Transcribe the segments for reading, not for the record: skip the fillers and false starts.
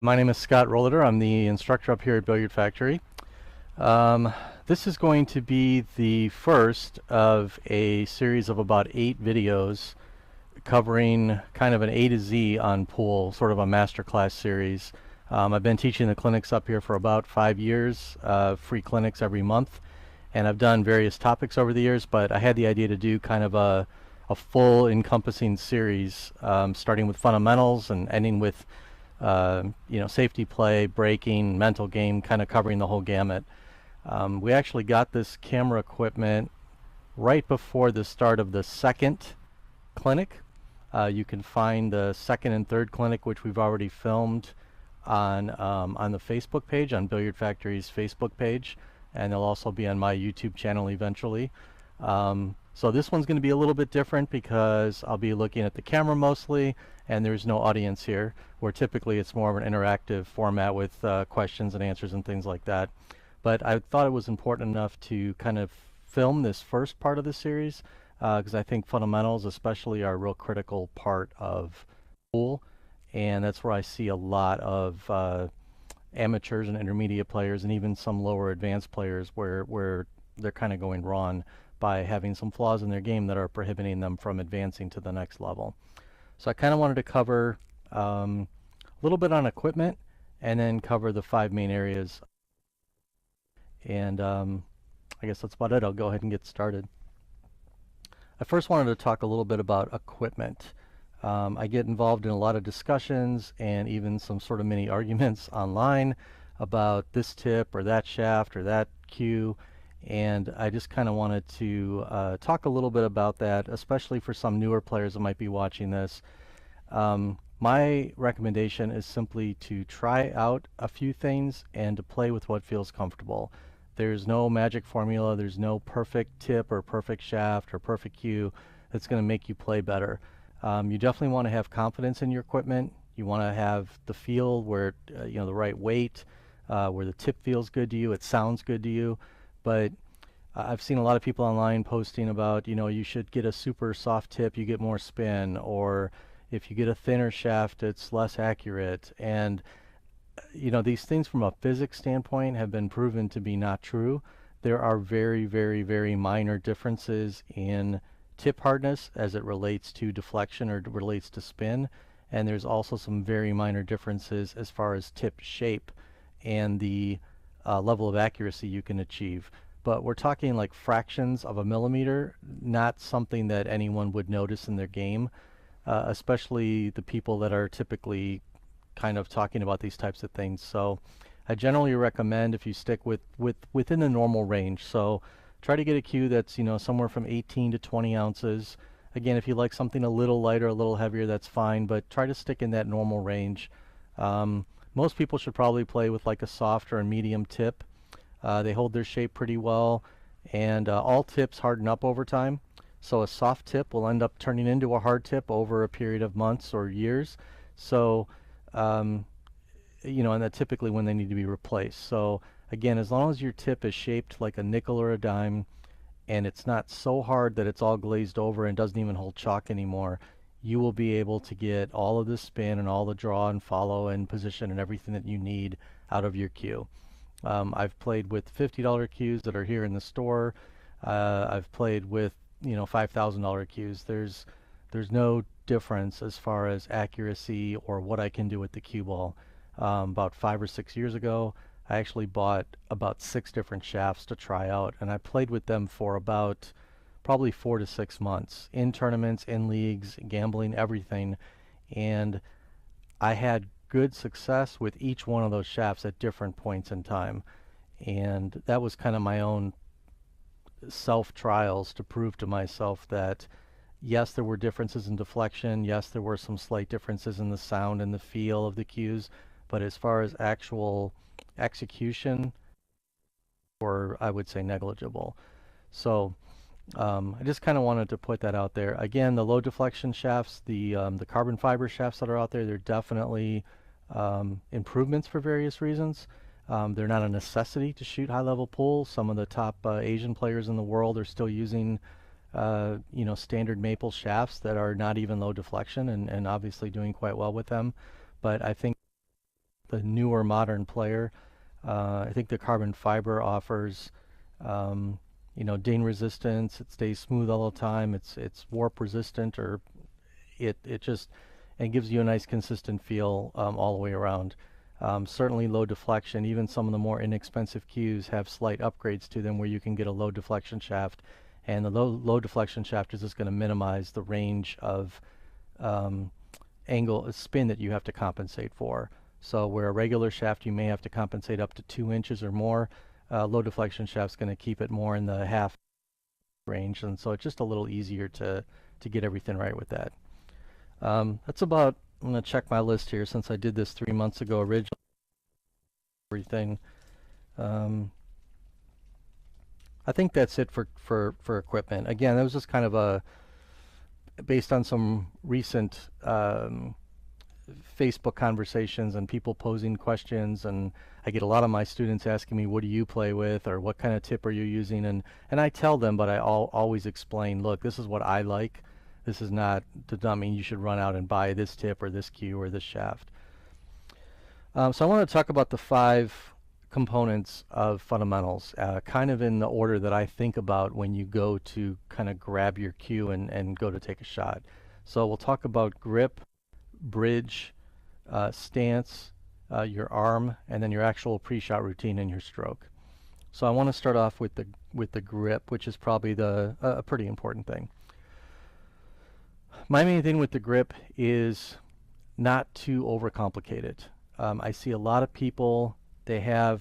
My name is Scott Rolliter. I'm the instructor up here at Billiard Factory. This is going to be the first of a series of about 8 videos covering kind of an A to Z on pool, sort of a masterclass series. I've been teaching the clinics up here for about 5 years, free clinics every month, and I've done various topics over the years, but I had the idea to do kind of a full encompassing series, starting with fundamentals and ending with safety play, breaking, mental game, kind of covering the whole gamut. We actually got this camera equipment right before the start of the second clinic. You can find the second and third clinic, which we've already filmed on the Facebook page, on Billiard Factory's Facebook page, and they'll also be on my YouTube channel eventually. So this one's going to be a little bit different because I'll be looking at the camera mostly, and there's no audience here, where typically it's more of an interactive format with questions and answers and things like that. But I thought it was important enough to kind of film this first part of the series because I think fundamentals especially are a real critical part of pool, and that's where I see a lot of amateurs and intermediate players and even some lower advanced players where they're kind of going wrong by having some flaws in their game that are prohibiting them from advancing to the next level. So I kind of wanted to cover a little bit on equipment and then cover the 5 main areas. And I guess that's about it. I'll go ahead and get started. I first wanted to talk a little bit about equipment. I get involved in a lot of discussions and even some sort of mini arguments online about this tip or that shaft or that cue, and I just kind of wanted to talk a little bit about that, especially for some newer players that might be watching this. My recommendation is simply to try out a few things and to play with what feels comfortable. There's no magic formula, there's no perfect tip or perfect shaft or perfect cue that's going to make you play better. You definitely want to have confidence in your equipment. You want to have the feel where, the right weight, where the tip feels good to you, it sounds good to you. But I've seen a lot of people online posting about, you should get a super soft tip, you get more spin, or if you get a thinner shaft, it's less accurate. And, these things from a physics standpoint have been proven to be not true. There are very, very, very minor differences in tip hardness as it relates to deflection or relates to spin. And there's also some very minor differences as far as tip shape and the level of accuracy you can achieve. But we're talking like fractions of a millimeter, not something that anyone would notice in their game, especially the people that are typically kind of talking about these types of things. So I generally recommend if you stick within the normal range. So try to get a cue that's, somewhere from 18 to 20 ounces. Again, if you like something a little lighter, a little heavier, that's fine, but try to stick in that normal range. Most people should probably play with like a soft or a medium tip. They hold their shape pretty well, and all tips harden up over time. So a soft tip will end up turning into a hard tip over a period of months or years. So, and that's typically when they need to be replaced. So again, as long as your tip is shaped like a nickel or a dime, and it's not so hard that it's all glazed over and doesn't even hold chalk anymore, you will be able to get all of the spin and all the draw and follow and position and everything that you need out of your cue. I've played with $50 cues that are here in the store. I've played with $5,000 cues. There's no difference as far as accuracy or what I can do with the cue ball. About 5 or 6 years ago, I actually bought about 6 different shafts to try out, and I played with them for about probably 4 to 6 months in tournaments, in leagues, gambling, everything, and I had good success with each one of those shafts at different points in time. And that was kind of my own self-trials to prove to myself that yes, there were differences in deflection, yes, there were some slight differences in the sound and the feel of the cues, but as far as actual execution, or I would say negligible. So I just kind of wanted to put that out there. Again, the low deflection shafts, the carbon fiber shafts that are out there, they're definitely improvements for various reasons. They're not a necessity to shoot high-level pool. Some of the top Asian players in the world are still using standard maple shafts that are not even low deflection and obviously doing quite well with them. But I think the newer modern player. I think the carbon fiber offers ding resistance. It stays smooth all the time. It's warp resistant, or it just and gives you a nice consistent feel all the way around. Certainly low deflection. Even some of the more inexpensive cues have slight upgrades to them where you can get a low deflection shaft, and the low deflection shaft is just going to minimize the range of angle spin that you have to compensate for. So where a regular shaft you may have to compensate up to 2 inches or more, low deflection shaft's going to keep it more in the half range, and so it's just a little easier to get everything right with that. That's about. I'm going to check my list here since I did this 3 months ago originally. Everything. I think that's it for equipment. Again, that was just kind of based on some recent Facebook conversations and people posing questions, and I get a lot of my students asking me, what do you play with, or what kind of tip are you using, and I tell them, but I always explain, look, this is what I like. This does not mean you should run out and buy this tip or this cue or this shaft. So I want to talk about the 5 components of fundamentals, kind of in the order that I think about when you go to kind of grab your cue and go to take a shot. So we'll talk about grip, bridge, stance, your arm, and then your actual pre-shot routine and your stroke. So I want to start off with the grip, which is probably a pretty important thing. My main thing with the grip is not to overcomplicate it. I see a lot of people, they have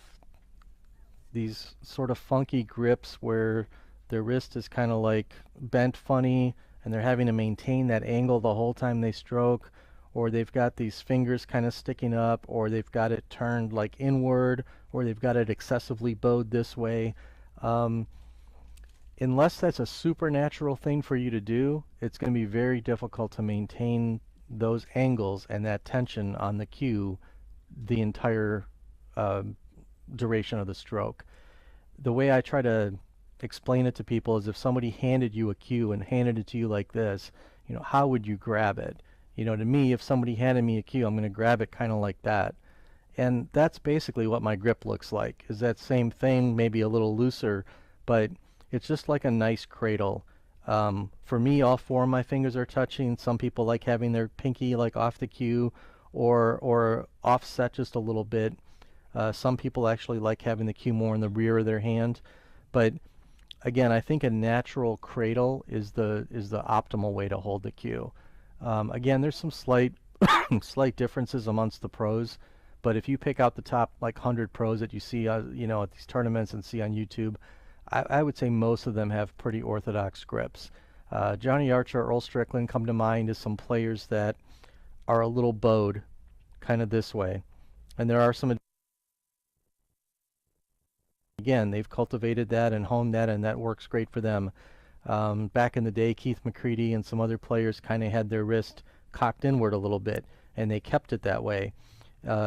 these sort of funky grips where their wrist is kind of like bent funny and they're having to maintain that angle the whole time they stroke, or they've got these fingers kind of sticking up, or they've got it turned like inward, or they've got it excessively bowed this way. Unless that's a supernatural thing for you to do, it's going to be very difficult to maintain those angles and that tension on the cue the entire duration of the stroke. The way I try to explain it to people is if somebody handed you a cue and handed it to you like this, how would you grab it? To me, if somebody handed me a cue, I'm going to grab it kind of like that. And that's basically what my grip looks like, is that same thing, maybe a little looser, but it's just like a nice cradle. For me, all 4 of my fingers are touching. Some people like having their pinky like off the cue or offset just a little bit. Some people actually like having the cue more in the rear of their hand. But again, I think a natural cradle is the optimal way to hold the cue. Again, there's some slight differences amongst the pros, but if you pick out the top like 100 pros that you see at these tournaments and see on YouTube, I would say most of them have pretty orthodox grips. Johnny Archer, Earl Strickland come to mind as some players that are a little bowed, kind of this way. And there are some, again, they've cultivated that and honed that, and that works great for them. Back in the day, Keith McCready and some other players kind of had their wrist cocked inward a little bit, and they kept it that way.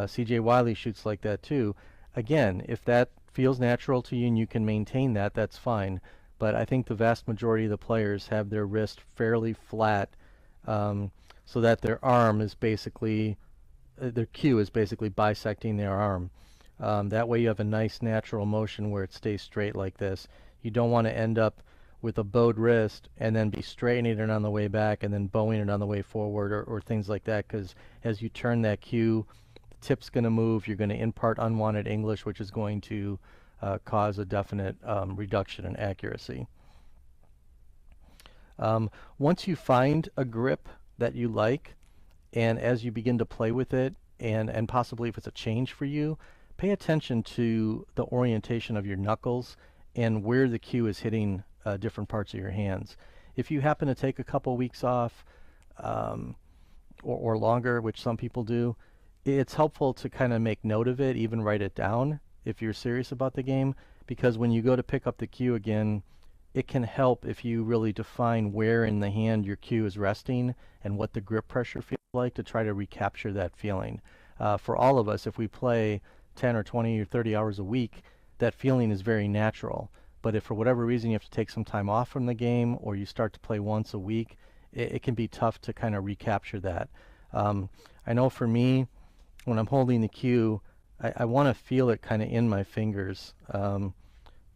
C.J. Wiley shoots like that too. Again, if that feels natural to you and you can maintain that, that's fine. But I think the vast majority of the players have their wrist fairly flat, so that their arm is basically, their cue is basically bisecting their arm. That way you have a nice natural motion where it stays straight like this. You don't want to end up with a bowed wrist and then be straightening it on the way back and then bowing it on the way forward, or things like that, because as you turn that cue, the tip's going to move. You're going to impart unwanted English, which is going to cause a definite reduction in accuracy. Once you find a grip that you like, and as you begin to play with it, and possibly if it's a change for you, pay attention to the orientation of your knuckles and where the cue is hitting different parts of your hands. If you happen to take a couple weeks off or longer, which some people do, it's helpful to kind of make note of it, even write it down if you're serious about the game, because when you go to pick up the cue again, it can help if you really define where in the hand your cue is resting and what the grip pressure feels like to try to recapture that feeling. For all of us, if we play 10 or 20 or 30 hours a week, that feeling is very natural. But if for whatever reason you have to take some time off from the game, or you start to play once a week, it can be tough to kind of recapture that. I know for me, when I'm holding the cue, I want to feel it kind of in my fingers, kind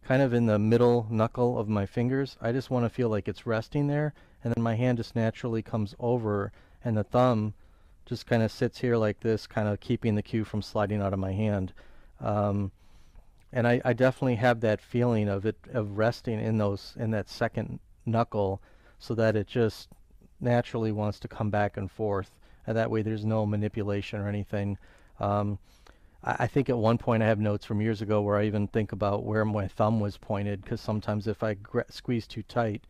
of in the middle knuckle of my fingers. I just want to feel like it's resting there, and then my hand just naturally comes over, and the thumb just kind of sits here like this, kind of keeping the cue from sliding out of my hand. And I definitely have that feeling of it, of resting in that second knuckle, so that it just naturally wants to come back and forth, and that way there's no manipulation or anything. I think at one point I have notes from years ago where I even think about where my thumb was pointed, because sometimes if I squeeze too tight,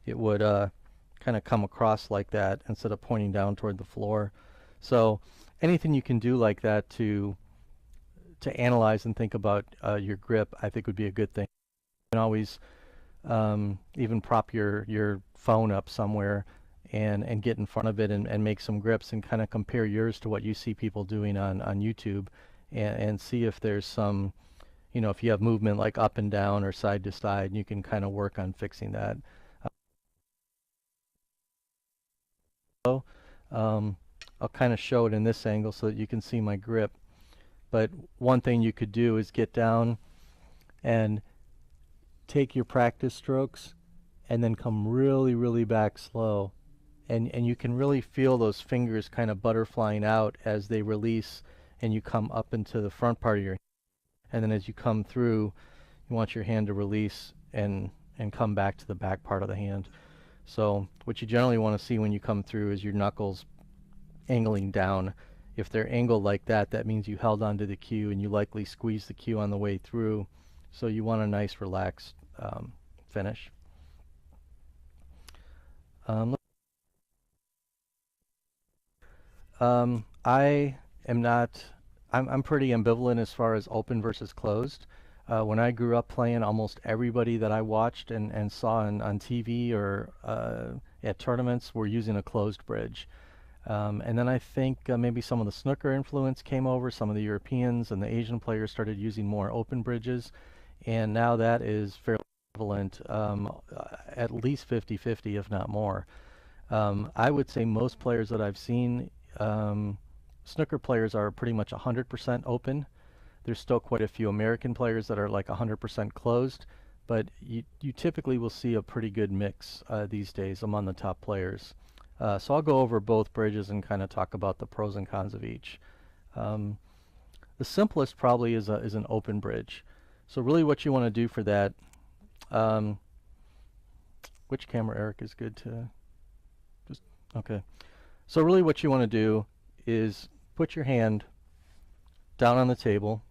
it would kind of come across like that instead of pointing down toward the floor. So anything you can do like that to analyze and think about your grip, I think would be a good thing. You can always even prop your phone up somewhere and get in front of it and make some grips and kind of compare yours to what you see people doing on YouTube, and see if there's some, if you have movement like up and down or side to side, you can kind of work on fixing that. I'll kind of show it in this angle so that you can see my grip. But one thing you could do is get down and take your practice strokes and then come really, really back slow. And you can really feel those fingers kind of butterflying out as they release and you come up into the front part of your hand. And then as you come through, you want your hand to release and come back to the back part of the hand. So what you generally want to see when you come through is your knuckles angling down. If they're angled like that, that means you held onto the cue and you likely squeezed the cue on the way through. So you want a nice relaxed finish. I'm pretty ambivalent as far as open versus closed. When I grew up playing, almost everybody that I watched and saw on TV or at tournaments were using a closed bridge. And then I think maybe some of the snooker influence came over, some of the Europeans and the Asian players started using more open bridges, and now that is fairly prevalent, at least 50-50, if not more. I would say most players that I've seen, snooker players are pretty much 100% open. There's still quite a few American players that are like 100% closed, but you typically will see a pretty good mix these days among the top players. So I'll go over both bridges and kind of talk about the pros and cons of each. The simplest probably is an open bridge. So really what you want to do for that, which camera, Eric, is good to just, okay. So really what you want to do is put your hand down on the table,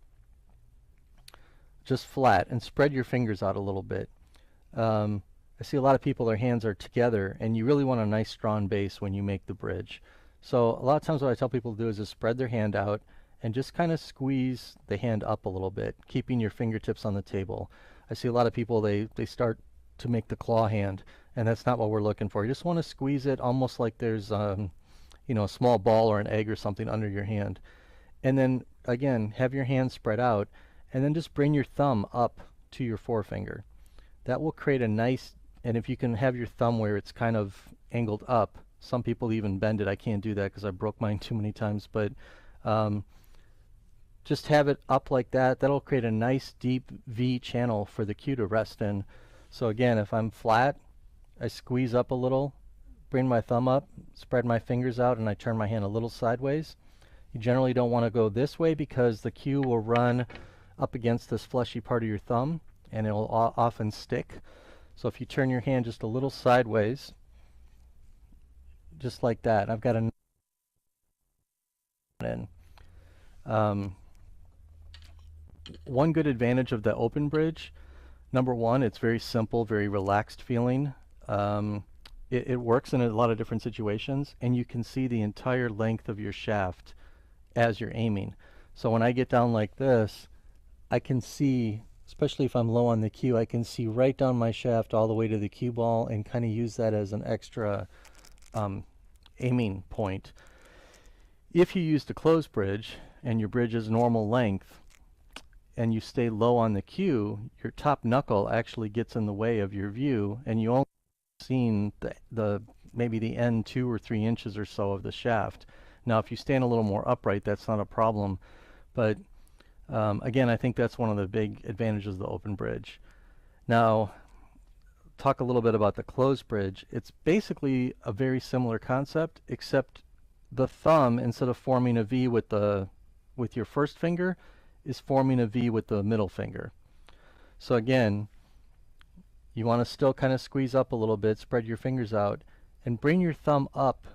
just flat, and spread your fingers out a little bit. I see a lot of people, their hands are together, and you really want a nice strong base when you make the bridge. So a lot of times what I tell people to do is just spread their hand out and just kind of squeeze the hand up a little bit, keeping your fingertips on the table. I see a lot of people, they start to make the claw hand, and that's not what we're looking for. You just want to squeeze it almost like there's a small ball or an egg or something under your hand. And then again, have your hand spread out, and then just bring your thumb up to your forefinger. That will create a nice, and if you can have your thumb where it's kind of angled up, some people even bend it. I can't do that because I broke mine too many times, but just have it up like that. That'll create a nice deep V channel for the cue to rest in. So again, if I'm flat, I squeeze up a little, bring my thumb up, spread my fingers out, and I turn my hand a little sideways. You generally don't want to go this way because the cue will run up against this fleshy part of your thumb and it will often stick. So if you turn your hand just a little sideways, just like that, I've got a in. One good advantage of the open bridge, number one, it's very simple, very relaxed feeling. It works in a lot of different situations, and you can see the entire length of your shaft as you're aiming. So when I get down like this, I can see, especially if I'm low on the cue, I can see right down my shaft all the way to the cue ball and kind of use that as an extra aiming point. If you use the closed bridge and your bridge is normal length and you stay low on the cue, your top knuckle actually gets in the way of your view, and you only seen maybe the end 2 or 3 inches or so of the shaft. Now, if you stand a little more upright, that's not a problem. But again, I think that's one of the big advantages of the open bridge. Now, talk a little bit about the closed bridge. It's basically a very similar concept, except the thumb, instead of forming a V with your first finger, is forming a V with the middle finger. So again, you want to still kind of squeeze up a little bit, spread your fingers out, and bring your thumb up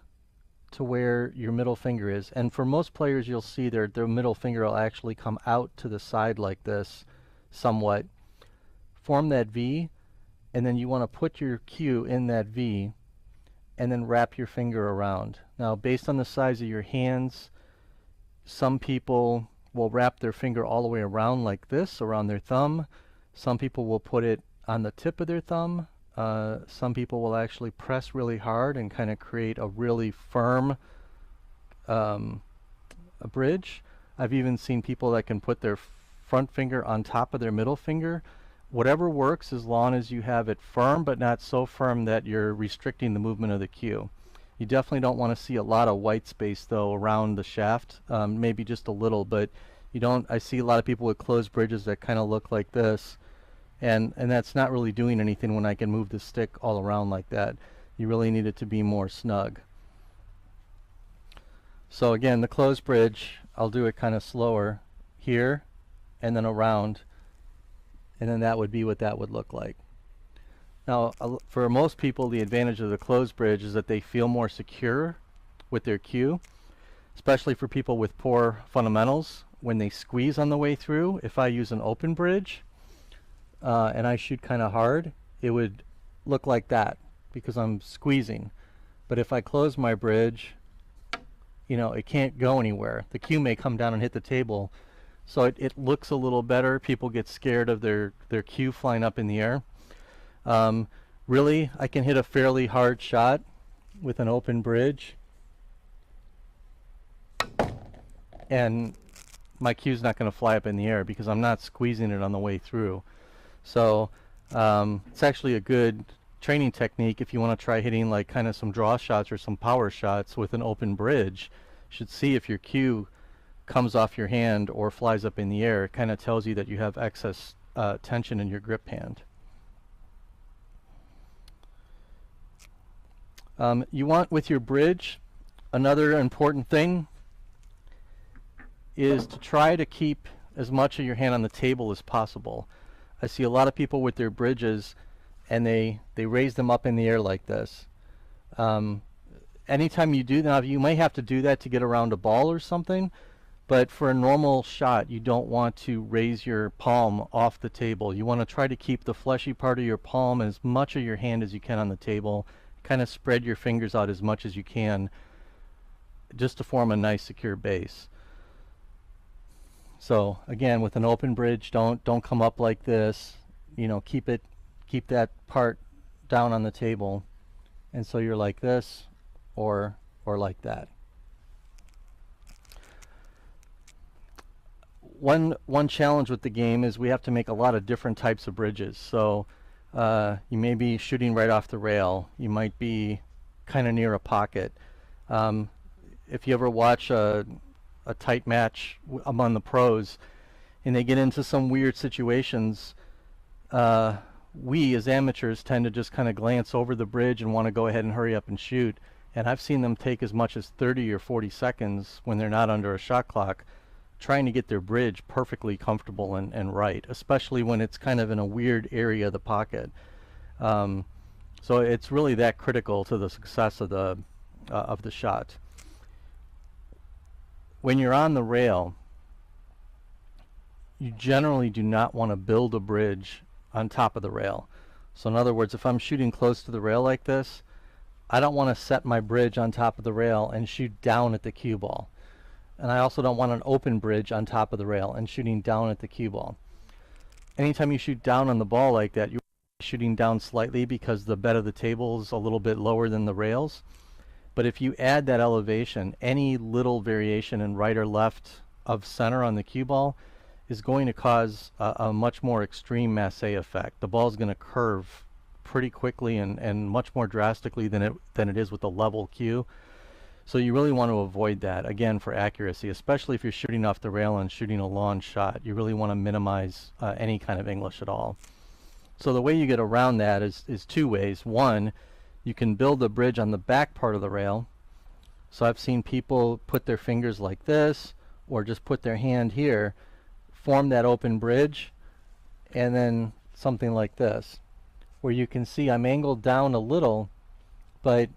to where your middle finger is. And for most players, you'll see their middle finger will actually come out to the side like this somewhat. Form that V, and then you want to put your cue in that V and then wrap your finger around. Now, based on the size of your hands, some people will wrap their finger all the way around like this, around their thumb. Some people will put it on the tip of their thumb. Some people will actually press really hard and kind of create a really firm a bridge. I've even seen people that can put their front finger on top of their middle finger. Whatever works, as long as you have it firm, but not so firm that you're restricting the movement of the cue. You definitely don't want to see a lot of white space though around the shaft, maybe just a little, but you don't. I see a lot of people with closed bridges that kind of look like this, and that's not really doing anything when I can move the stick all around like that. You really need it to be more snug. So again, the closed bridge, I'll do it kind of slower here and then around, and then that would be what that would look like. Now, for most people, the advantage of the closed bridge is that they feel more secure with their cue, especially for people with poor fundamentals. When they squeeze on the way through, if I use an open bridge and I shoot kind of hard, it would look like that because I'm squeezing. But if I close my bridge, you know, it can't go anywhere. The cue may come down and hit the table, so it looks a little better. People get scared of their cue flying up in the air. Really, I can hit a fairly hard shot with an open bridge, and my cue's not going to fly up in the air because I'm not squeezing it on the way through. So it's actually a good training technique if you want to try hitting like kind of some draw shots or some power shots with an open bridge. You should see if your cue comes off your hand or flies up in the air. It kind of tells you that you have excess tension in your grip hand. You want, with your bridge, another important thing is to try to keep as much of your hand on the table as possible. I see a lot of people with their bridges and they raise them up in the air like this. Anytime you do that, you may have to do that to get around a ball or something, but for a normal shot, you don't want to raise your palm off the table. You want to try to keep the fleshy part of your palm and as much of your hand as you can on the table. Kind of spread your fingers out as much as you can just to form a nice secure base. So again, with an open bridge, don't come up like this. You know, keep that part down on the table, and so you're like this or like that. One challenge with the game is we have to make a lot of different types of bridges. So you may be shooting right off the rail. You might be kind of near a pocket. If you ever watch a tight match among the pros and they get into some weird situations, we as amateurs tend to just kind of glance over the bridge and want to go ahead and hurry up and shoot. And I've seen them take as much as 30 or 40 seconds when they're not under a shot clock trying to get their bridge perfectly comfortable and right, especially when it's kind of in a weird area of the pocket. So it's really that critical to the success of the shot. When you're on the rail, you generally do not want to build a bridge on top of the rail. So in other words, if I'm shooting close to the rail like this, I don't want to set my bridge on top of the rail and shoot down at the cue ball. And I also don't want an open bridge on top of the rail and shooting down at the cue ball. Anytime you shoot down on the ball like that, you're shooting down slightly because the bed of the table is a little bit lower than the rails. But if you add that elevation, any little variation in right or left of center on the cue ball is going to cause a much more extreme masse effect. The ball is going to curve pretty quickly and much more drastically than it is with a level cue. So you really want to avoid that, again, for accuracy, especially if you're shooting off the rail and shooting a long shot. You really want to minimize any kind of English at all. So the way you get around that is two ways. One, you can build a bridge on the back part of the rail. So I've seen people put their fingers like this, or just put their hand here, form that open bridge, and then something like this, where you can see I'm angled down a little, but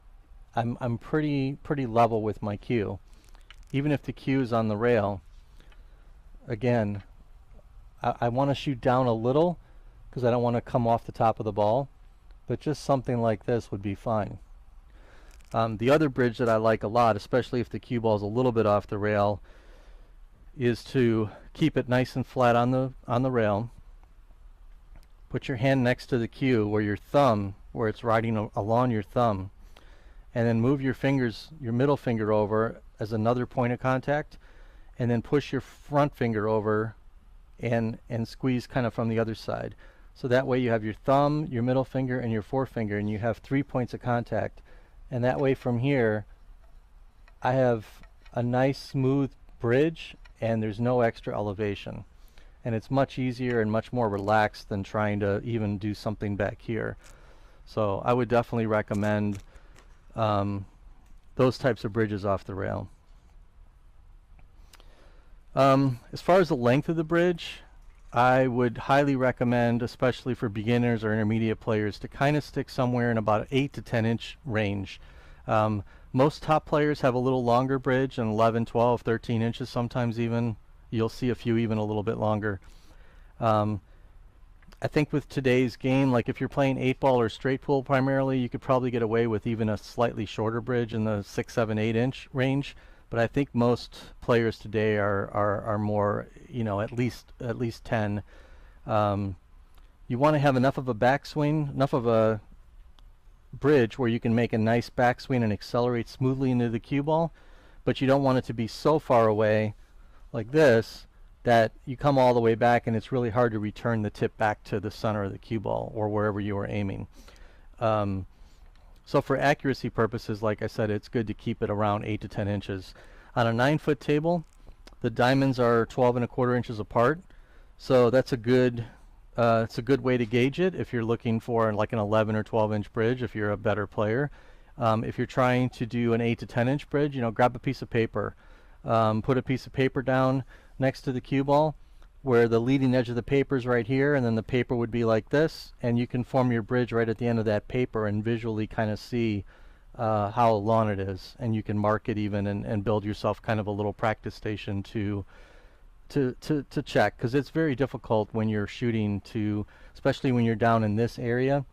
I'm pretty level with my cue. Even if the cue is on the rail, again, I want to shoot down a little because I don't want to come off the top of the ball, but just something like this would be fine. The other bridge that I like a lot, especially if the cue ball is a little bit off the rail, is to keep it nice and flat on the rail. Put your hand next to the cue where your thumb, where it's riding along your thumb, and then move your fingers, your middle finger over as another point of contact, and then push your front finger over and squeeze kind of from the other side. So that way you have your thumb, your middle finger, and your forefinger, and you have 3 points of contact. And that way from here, I have a nice smooth bridge, and there's no extra elevation. And it's much easier and much more relaxed than trying to even do something back here. So I would definitely recommend those types of bridges off the rail. As far as the length of the bridge, I would highly recommend, especially for beginners or intermediate players, to kind of stick somewhere in about 8 to 10 inch range. Most top players have a little longer bridge, and 11, 12, 13 inches sometimes even. You'll see a few even a little bit longer. I think with today's game, like if you're playing 8-ball or straight pool primarily, you could probably get away with even a slightly shorter bridge in the 6, 7, 8 inch range. But I think most players today are more, you know, at least 10. You want to have enough of a backswing, enough of a bridge where you can make a nice backswing and accelerate smoothly into the cue ball, but you don't want it to be so far away like this that you come all the way back and it's really hard to return the tip back to the center of the cue ball or wherever you were aiming. So for accuracy purposes, like I said, it's good to keep it around 8 to 10 inches. On a 9-foot table, the diamonds are 12 1/4 inches apart, so that's a good it's a good way to gauge it if you're looking for like an 11 or 12 inch bridge if you're a better player. If you're trying to do an 8 to 10 inch bridge, you know, grab a piece of paper, put a piece of paper down next to the cue ball where the leading edge of the paper is right here, and then the paper would be like this, and you can form your bridge right at the end of that paper and visually kind of see how long it is, and you can mark it even and build yourself kind of a little practice station to check, because it's very difficult when you're shooting to, especially when you're down in this area.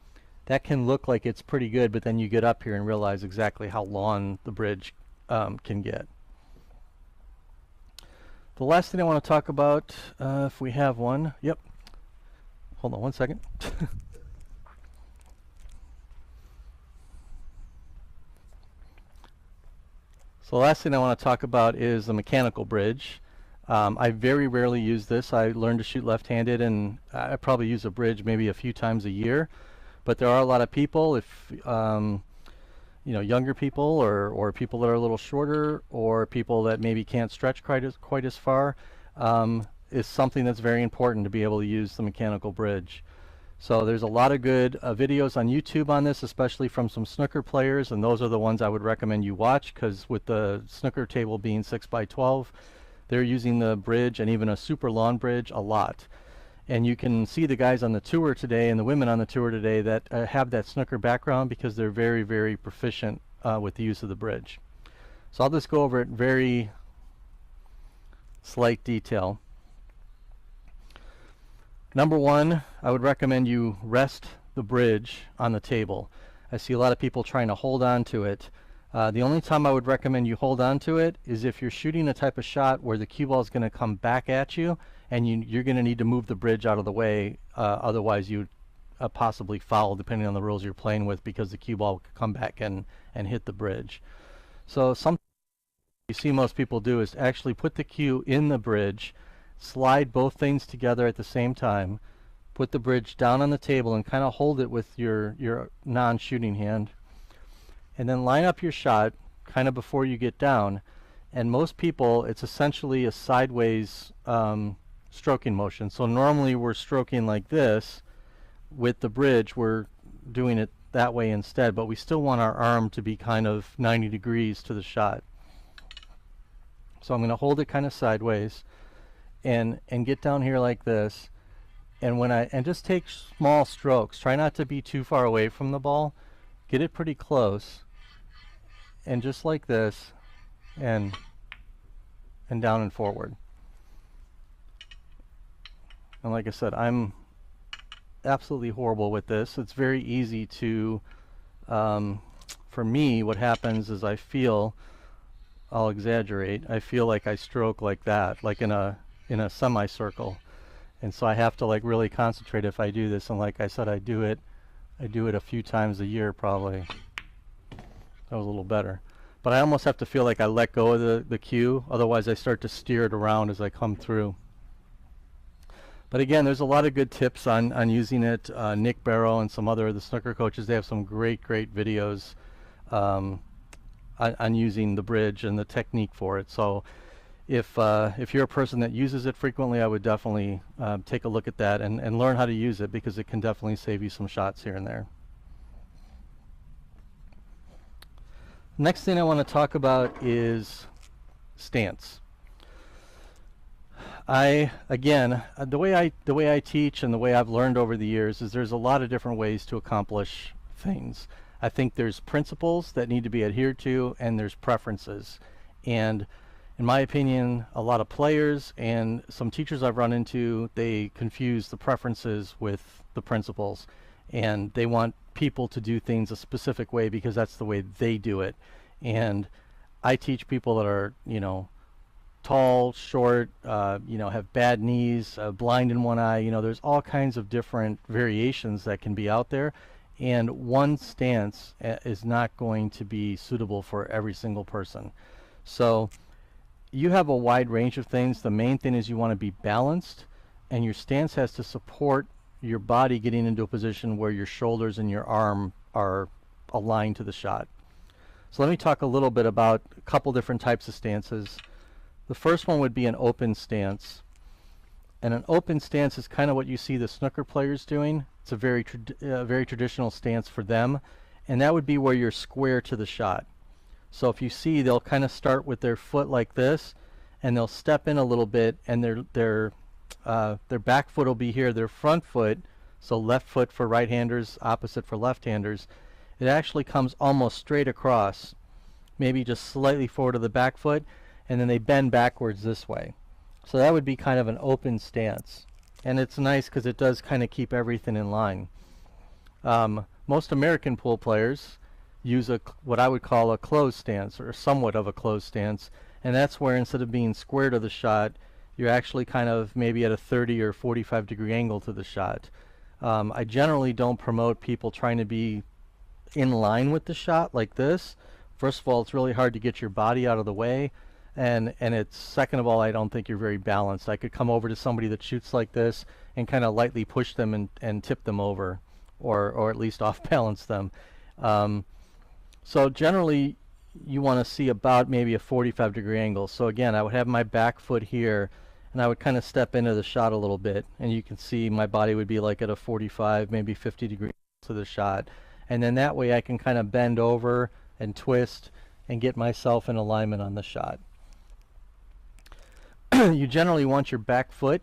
That can look like it's pretty good, but then you get up here and realize exactly how long the bridge can get. The last thing I want to talk about, if we have one, yep, hold on one second. So the last thing I want to talk about is the mechanical bridge. I very rarely use this. I learned to shoot left-handed, and I probably use a bridge maybe a few times a year. But there are a lot of people, if you know, younger people or people that are a little shorter, or people that maybe can't stretch quite as far, is something that's very important to be able to use the mechanical bridge. So there's a lot of good videos on YouTube on this, especially from some snooker players, and those are the ones I would recommend you watch, because with the snooker table being 6x12, they're using the bridge and even a super long bridge a lot. And you can see the guys on the tour today and the women on the tour today that have that snooker background, because they're very, very proficient with the use of the bridge. So I'll just go over it in very slight detail. Number one, I would recommend you rest the bridge on the table. I see a lot of people trying to hold on to it. The only time I would recommend you hold on to it is if you're shooting a type of shot where the cue ball is going to come back at you, and you're going to need to move the bridge out of the way, otherwise you'd possibly foul, depending on the rules you're playing with, because the cue ball could come back and hit the bridge. So something you see most people do is actually put the cue in the bridge, slide both things together at the same time, put the bridge down on the table and kind of hold it with your non-shooting hand, and then line up your shot kind of before you get down. And most people, it's essentially a sideways stroking motion. So normally we're stroking like this. With the bridge, we're doing it that way instead, but we still want our arm to be kind of 90 degrees to the shot. So I'm going to hold it kind of sideways and get down here like this. And just take small strokes. Try not to be too far away from the ball. Get it pretty close. And just like this, and down and forward. And like I said, I'm absolutely horrible with this. It's very easy to, for me, what happens is I'll exaggerate, I feel like I stroke like that, like in a semicircle. And so I have to like really concentrate if I do this. And like I said, I do it a few times a year probably. That was a little better. But I almost have to feel like I let go of the cue, otherwise I start to steer it around as I come through. But again, there's a lot of good tips on using it. Nick Barrow and some other of the snooker coaches, they have some great videos on using the bridge and the technique for it. So if you're a person that uses it frequently, I would definitely take a look at that and learn how to use it, because it can definitely save you some shots here and there. Next thing I want to talk about is stance. Again, the way I teach and the way I've learned over the years is there's a lot of different ways to accomplish things. I think there's principles that need to be adhered to, and there's preferences. And in my opinion, a lot of players and some teachers I've run into, they confuse the preferences with the principles, and they want people to do things a specific way because that's the way they do it. And I teach people that are, you know, tall, short, you know, have bad knees, blind in one eye. You know, there's all kinds of different variations that can be out there, and one stance is not going to be suitable for every single person. So you have a wide range of things. The main thing is you want to be balanced, and your stance has to support your body getting into a position where your shoulders and your arm are aligned to the shot. So let me talk a little bit about a couple different types of stances. The first one would be an open stance. And an open stance is kind of what you see the snooker players doing. It's a very traditional stance for them. And that would be where you're square to the shot. So if you see, they'll kind of start with their foot like this, and they'll step in a little bit, and their back foot will be here. Their front foot, so left foot for right-handers, opposite for left-handers, it actually comes almost straight across, maybe just slightly forward of the back foot, and then they bend backwards this way. So that would be kind of an open stance. And it's nice because it does kind of keep everything in line. Most American pool players use what I would call a closed stance, or somewhat of a closed stance, and that's where instead of being square to the shot, you're actually kind of maybe at a 30 or 45 degree angle to the shot. I generally don't promote people trying to be in line with the shot like this. First of all, it's really hard to get your body out of the way, and it's, second of all, I don't think you're very balanced. I could come over to somebody that shoots like this and kind of lightly push them and tip them over, or at least off balance them. So generally you want to see about maybe a 45 degree angle. So again, I would have my back foot here, and I would kind of step into the shot a little bit, and you can see my body would be like at a 45, maybe 50 degree to the shot. And then that way I can kind of bend over and twist and get myself in alignment on the shot. You generally want your back foot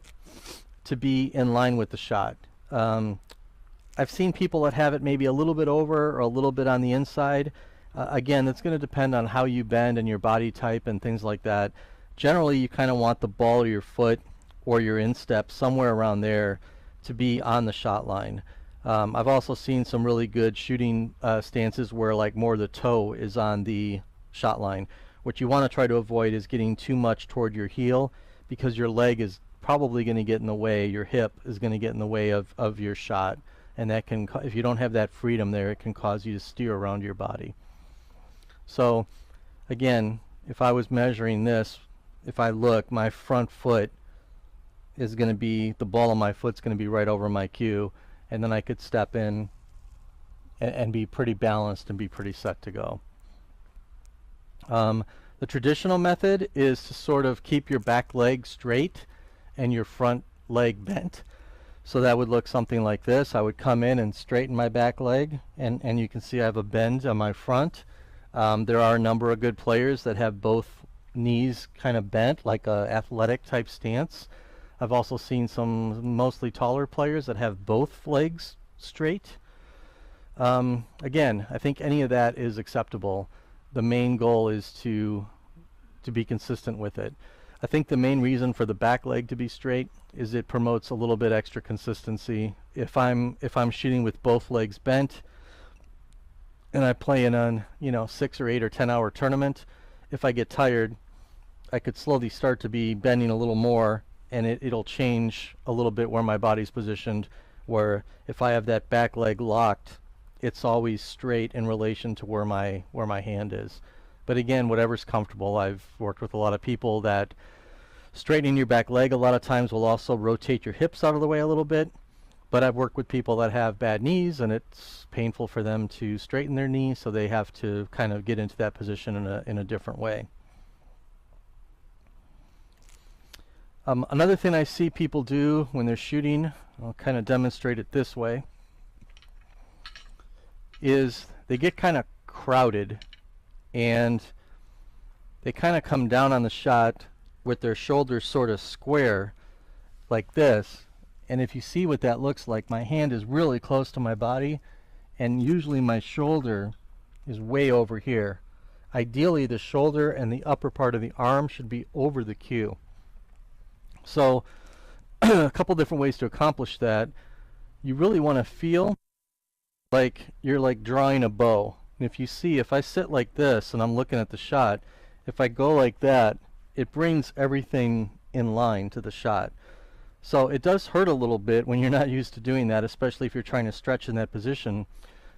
to be in line with the shot. I've seen people that have it maybe a little bit over or a little bit on the inside. Again, it's going to depend on how you bend and your body type and things like that. Generally, you kind of want the ball of your foot or your instep somewhere around there to be on the shot line. I've also seen some really good shooting stances where like more the toe is on the shot line. What you want to try to avoid is getting too much toward your heel, because your leg is probably going to get in the way, your hip is going to get in the way of your shot. And that can, if you don't have that freedom there, it can cause you to steer around your body. So again, if I was measuring this, if I look, my front foot is going to be, the ball of my foot's going to be right over my cue, and then I could step in and be pretty balanced and be pretty set to go. The traditional method is to sort of keep your back leg straight and your front leg bent. So that would look something like this. I would come in and straighten my back leg, and you can see I have a bend on my front. There are a number of good players that have both knees kind of bent, like a athletic type stance. I've also seen some mostly taller players that have both legs straight. Again, I think any of that is acceptable. The main goal is to be consistent with it. I think the main reason for the back leg to be straight is it promotes a little bit extra consistency. If I'm shooting with both legs bent and I play in a 6 or 8 or 10 hour tournament, if I get tired, I could slowly start to be bending a little more, and it'll change a little bit where my body's positioned, where if I have that back leg locked, it's always straight in relation to where my hand is. But again, whatever's comfortable. I've worked with a lot of people that straightening your back leg a lot of times will also rotate your hips out of the way a little bit. But I've worked with people that have bad knees, and it's painful for them to straighten their knee, so they have to kind of get into that position in a different way. Another thing I see people do when they're shooting, I'll kind of demonstrate it this way, is they get kind of crowded and they kind of come down on the shot with their shoulders sort of square like this. And if you see what that looks like, my hand is really close to my body, and usually my shoulder is way over here. Ideally, the shoulder and the upper part of the arm should be over the cue. So a couple different ways to accomplish that. You really want to feel like you're like drawing a bow. And if you see, if I sit like this and I'm looking at the shot, if I go like that, it brings everything in line to the shot. So it does hurt a little bit when you're not used to doing that, especially if you're trying to stretch in that position.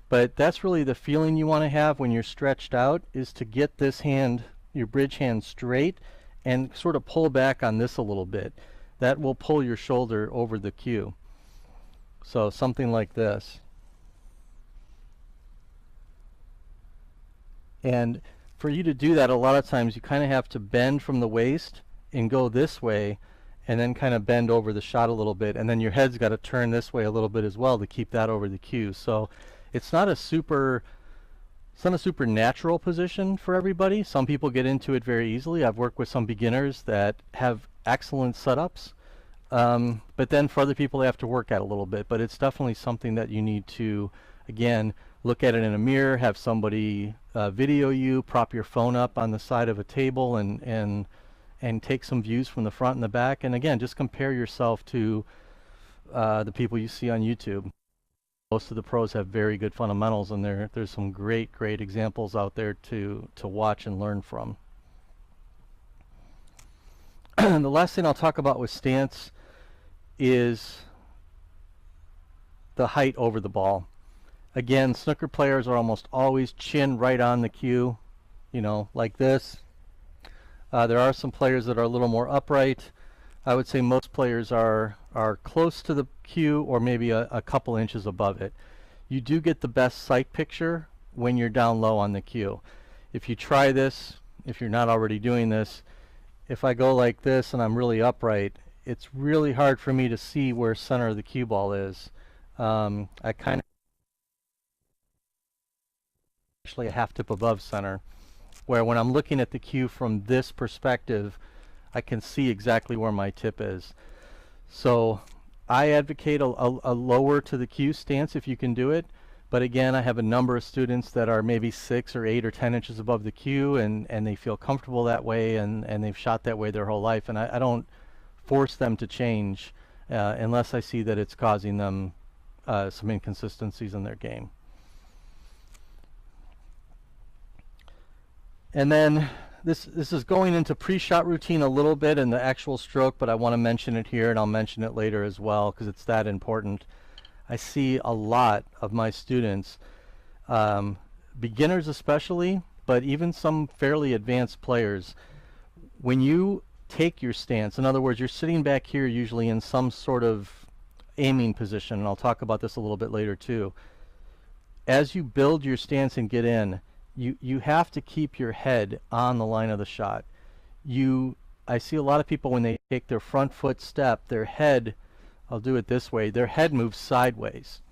But that's really the feeling you want to have when you're stretched out, is to get this hand, your bridge hand, straight and sort of pull back on this a little bit. That will pull your shoulder over the cue. So something like this. And for you to do that, a lot of times you kind of have to bend from the waist and go this way, and then kind of bend over the shot a little bit, and then your head's got to turn this way a little bit as well to keep that over the cue. So it's not a super natural position for everybody. Some people get into it very easily. I've worked with some beginners that have excellent setups, but then for other people they have to work at a little bit. But it's definitely something that you need to, again, look at it in a mirror, have somebody video you, prop your phone up on the side of a table, and take some views from the front and the back. And again, just compare yourself to the people you see on YouTube. Most of the pros have very good fundamentals, and there's some great examples out there to watch and learn from. The last thing I'll talk about with stance is the height over the ball. Again, snooker players are almost always chin right on the cue, like this. There are some players that are a little more upright. I would say most players are close to the cue, or maybe a couple inches above it. You do get the best sight picture when you're down low on the cue. If you try this, if you're not already doing this, if I go like this and I'm really upright, it's really hard for me to see where center of the cue ball is. I kind of actually a half tip above center, where when I'm looking at the cue from this perspective, I can see exactly where my tip is. So I advocate a lower to the cue stance if you can do it. But again, I have a number of students that are maybe 6 or 8 or 10 inches above the cue, and they feel comfortable that way, and they've shot that way their whole life. And I don't force them to change unless I see that it's causing them some inconsistencies in their game. And then this is going into pre-shot routine a little bit in the actual stroke, but I want to mention it here, and I'll mention it later as well because it's that important. I see a lot of my students, beginners especially, but even some fairly advanced players, when you take your stance, in other words, you're sitting back here usually in some sort of aiming position, and I'll talk about this a little bit later too. As you build your stance and get in, you have to keep your head on the line of the shot. I see a lot of people when they take their front foot step, their head, I'll do it this way, their head moves sideways.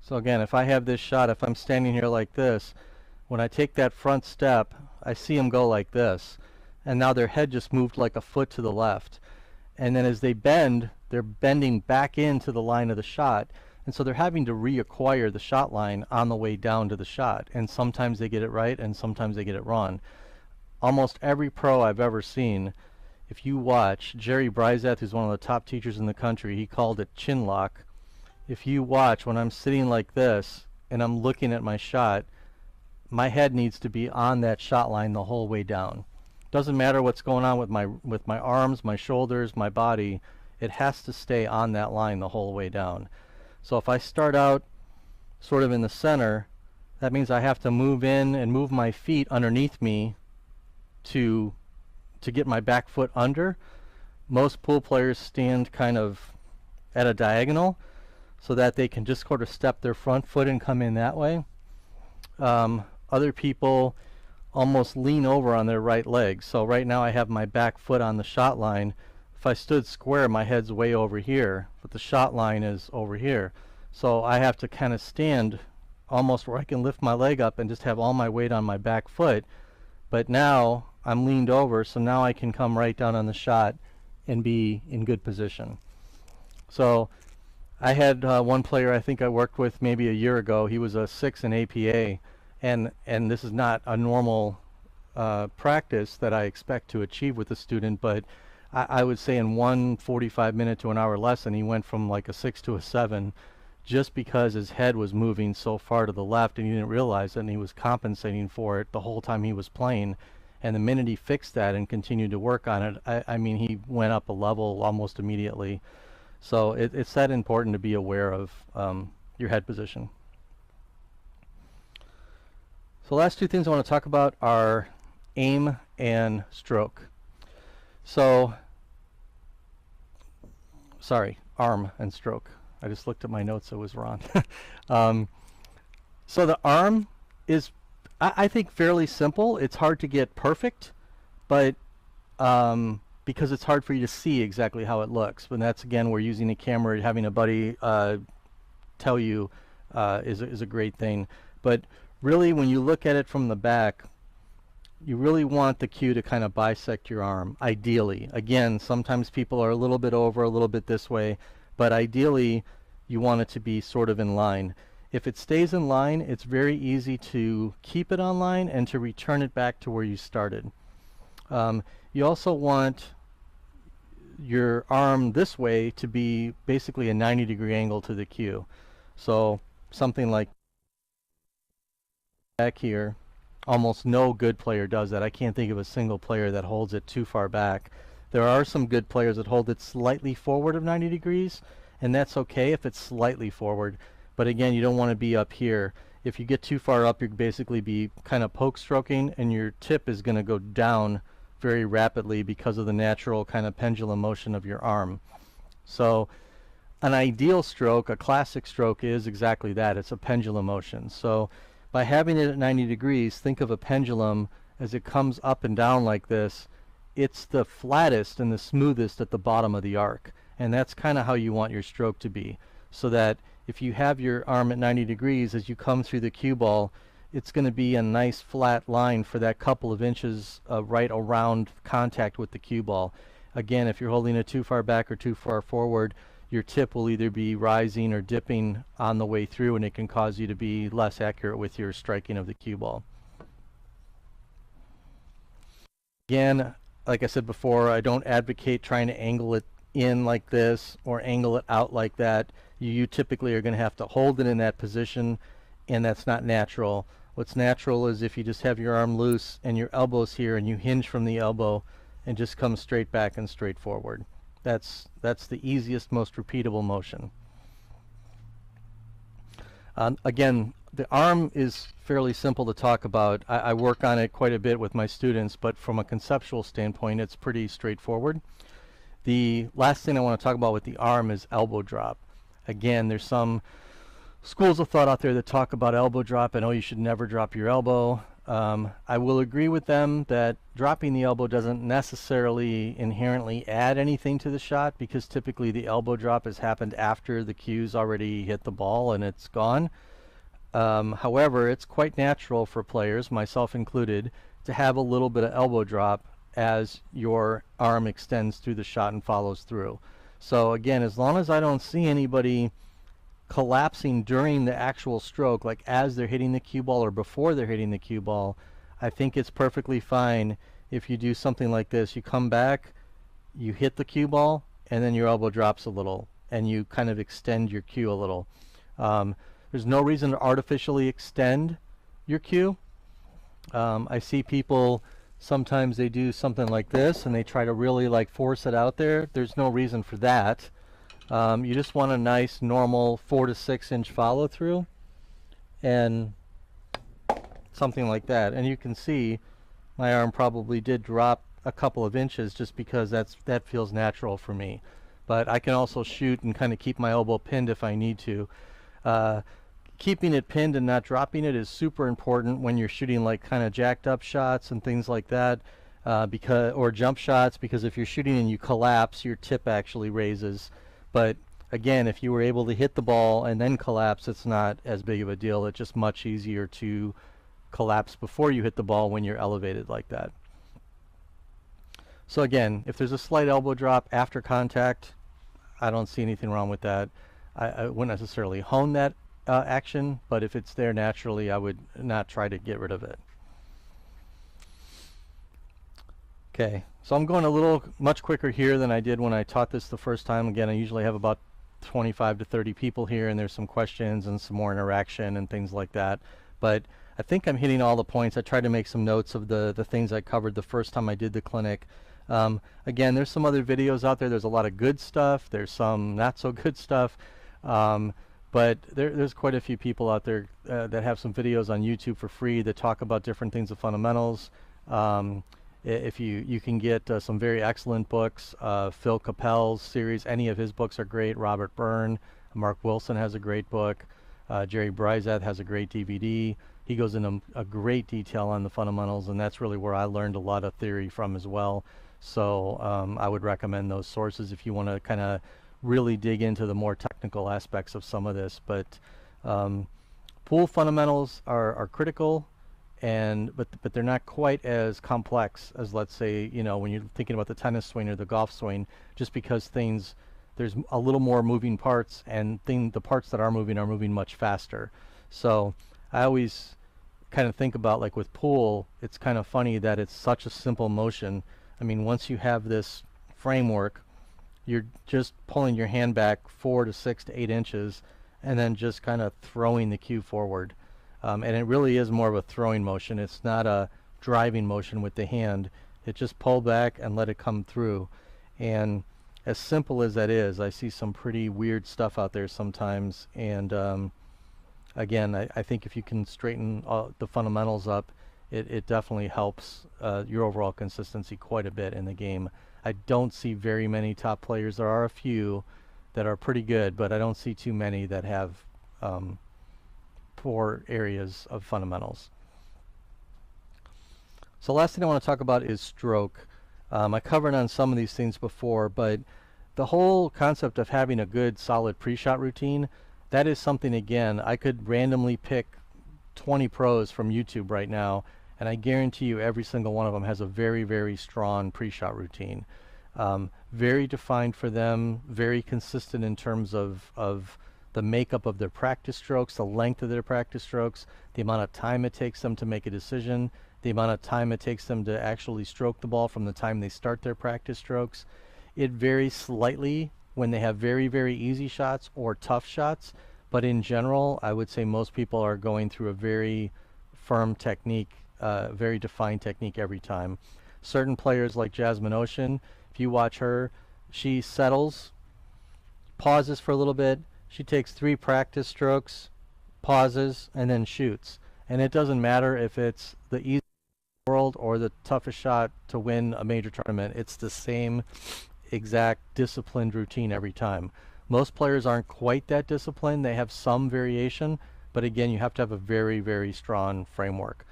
So again, if I have this shot, if I'm standing here like this, when I take that front step, I see them go like this. And now their head just moved like a foot to the left. And then as they bend, they're bending back into the line of the shot. And so they're having to reacquire the shot line on the way down to the shot. And sometimes they get it right and sometimes they get it wrong. Almost every pro I've ever seen, if you watch, Jerry Bryzeth, who's one of the top teachers in the country, he called it chin lock. If you watch, when I'm sitting like this and I'm looking at my shot, my head needs to be on that shot line the whole way down. Doesn't matter what's going on with my arms, my shoulders, my body, it has to stay on that line the whole way down. So if I start out sort of in the center, that means I have to move in and move my feet underneath me to get my back foot under. Most pool players stand kind of at a diagonal so that they can just sort of step their front foot and come in that way. Other people almost lean over on their right leg. So right now I have my back foot on the shot line. If I stood square, my head's way over here, but the shot line is over here. So I have to kind of stand almost where I can lift my leg up and just have all my weight on my back foot. But now I'm leaned over, so now I can come right down on the shot and be in good position. So I had one player I think I worked with maybe a year ago. He was a 6 in APA, and this is not a normal practice that I expect to achieve with a student, but I would say in one 45-minute to an hour lesson, he went from like a 6 to a 7 just because his head was moving so far to the left and he didn't realize it, and he was compensating for it the whole time he was playing. And the minute he fixed that and continued to work on it, I mean, he went up a level almost immediately. So it's that important to be aware of your head position. So the last two things I want to talk about are aim and stroke. So, sorry, arm and stroke. I just looked at my notes, it was wrong. So the arm is, I think, fairly simple. It's hard to get perfect, but because it's hard for you to see exactly how it looks. But that's, again, where using a camera, having a buddy tell you is a great thing. But really, when you look at it from the back, you really want the cue to kind of bisect your arm, ideally. Again, sometimes people are a little bit over, a little bit this way, but ideally you want it to be sort of in line. If it stays in line, it's very easy to keep it on line and to return it back to where you started. You also want your arm this way to be basically a 90-degree angle to the cue. So something like back here. Almost no good player does that. I can't think of a single player that holds it too far back. There are some good players that hold it slightly forward of 90 degrees, and that's okay if it's slightly forward. But again, you don't want to be up here. If you get too far up, you'll basically be kind of poke stroking, and your tip is going to go down very rapidly because of the natural kind of pendulum motion of your arm. So an ideal stroke, a classic stroke, is exactly that. It's a pendulum motion. So by having it at 90 degrees, think of a pendulum as it comes up and down like this. It's the flattest and the smoothest at the bottom of the arc. And that's kind of how you want your stroke to be. So that if you have your arm at 90 degrees, as you come through the cue ball, it's going to be a nice flat line for that couple of inches right around contact with the cue ball. Again, if you're holding it too far back or too far forward, your tip will either be rising or dipping on the way through, and it can cause you to be less accurate with your striking of the cue ball. Again, like I said before, I don't advocate trying to angle it in like this or angle it out like that. You typically are going to have to hold it in that position, and that's not natural. What's natural is if you just have your arm loose and your elbow's here and you hinge from the elbow and just come straight back and straight forward. That's the easiest, most repeatable motion. Again, the arm is fairly simple to talk about. I work on it quite a bit with my students, but from a conceptual standpoint, it's pretty straightforward. The last thing I want to talk about with the arm is elbow drop. Again, there's some schools of thought out there that talk about elbow drop and, oh, you should never drop your elbow. I will agree with them that dropping the elbow doesn't necessarily inherently add anything to the shot, because typically the elbow drop has happened after the cue's already hit the ball and it's gone. However, it's quite natural for players, myself included, to have a little bit of elbow drop as your arm extends through the shot and follows through. So again, as long as I don't see anybody collapsing during the actual stroke, like as they're hitting the cue ball or before they're hitting the cue ball, I think it's perfectly fine if you do something like this. You come back, you hit the cue ball, and then your elbow drops a little, and you kind of extend your cue a little. There's no reason to artificially extend your cue. I see people, sometimes they do something like this and they try to really like force it out there. There's no reason for that. You just want a nice normal 4 to 6 inch follow through and something like that. And you can see my arm probably did drop a couple of inches just because that feels natural for me. But I can also shoot and kind of keep my elbow pinned if I need to. Keeping it pinned and not dropping it is super important when you're shooting like kind of jacked up shots and things like that, or jump shots, because if you're shooting and you collapse, your tip actually raises. But again, if you were able to hit the ball and then collapse, it's not as big of a deal. It's just much easier to collapse before you hit the ball when you're elevated like that. So again, if there's a slight elbow drop after contact, I don't see anything wrong with that. I wouldn't necessarily hone that action, but if it's there naturally, I would not try to get rid of it. Okay, so I'm going a little much quicker here than I did when I taught this the first time. Again, I usually have about 25 to 30 people here, and there's some questions and some more interaction and things like that. But I think I'm hitting all the points. I tried to make some notes of the things I covered the first time I did the clinic. Again, there's some other videos out there. There's a lot of good stuff. There's some not so good stuff. But there's quite a few people out there that have some videos on YouTube for free that talk about different things of fundamentals. If you can get some very excellent books, Phil Capel's series, any of his books are great. Robert Byrne, Mark Wilson has a great book. Jerry Bryzath has a great DVD. He goes into a great detail on the fundamentals, and that's really where I learned a lot of theory from as well. So I would recommend those sources if you want to kind of really dig into the more technical aspects of some of this. But pool fundamentals are critical, but they're not quite as complex as, let's say, when you're thinking about the tennis swing or the golf swing, just because there's a little more moving parts, and the parts that are moving much faster. So I always kind of think about, like with pool, it's kind of funny that it's such a simple motion. I mean, once you have this framework, you're just pulling your hand back 4 to 6 to 8 inches and then just kind of throwing the cue forward. And it really is more of a throwing motion. It's not a driving motion with the hand. It just pull back and let it come through. And as simple as that is, I see some pretty weird stuff out there sometimes. And again, I think if you can straighten the fundamentals up, it definitely helps your overall consistency quite a bit in the game. I don't see very many top players. There are a few that are pretty good, but I don't see too many that have poor areas of fundamentals. So last thing I want to talk about is stroke. I covered on some of these things before, but the whole concept of having a good solid pre-shot routine, that is something, again, I could randomly pick 20 pros from YouTube right now, and I guarantee you every single one of them has a very, very strong pre-shot routine. Very defined for them, very consistent in terms of the makeup of their practice strokes, the length of their practice strokes, the amount of time it takes them to make a decision, the amount of time it takes them to actually stroke the ball from the time they start their practice strokes. It varies slightly when they have very, very easy shots or tough shots, but in general, I would say most people are going through a very firm technique, very defined technique every time. Certain players like Jasmine Ocean, if you watch her, she settles, pauses for a little bit, she takes 3 practice strokes, pauses, and then shoots. And it doesn't matter if it's the easiest in the world or the toughest shot to win a major tournament. It's the same exact disciplined routine every time. Most players aren't quite that disciplined. They have some variation, but again, you have to have a very, very strong framework.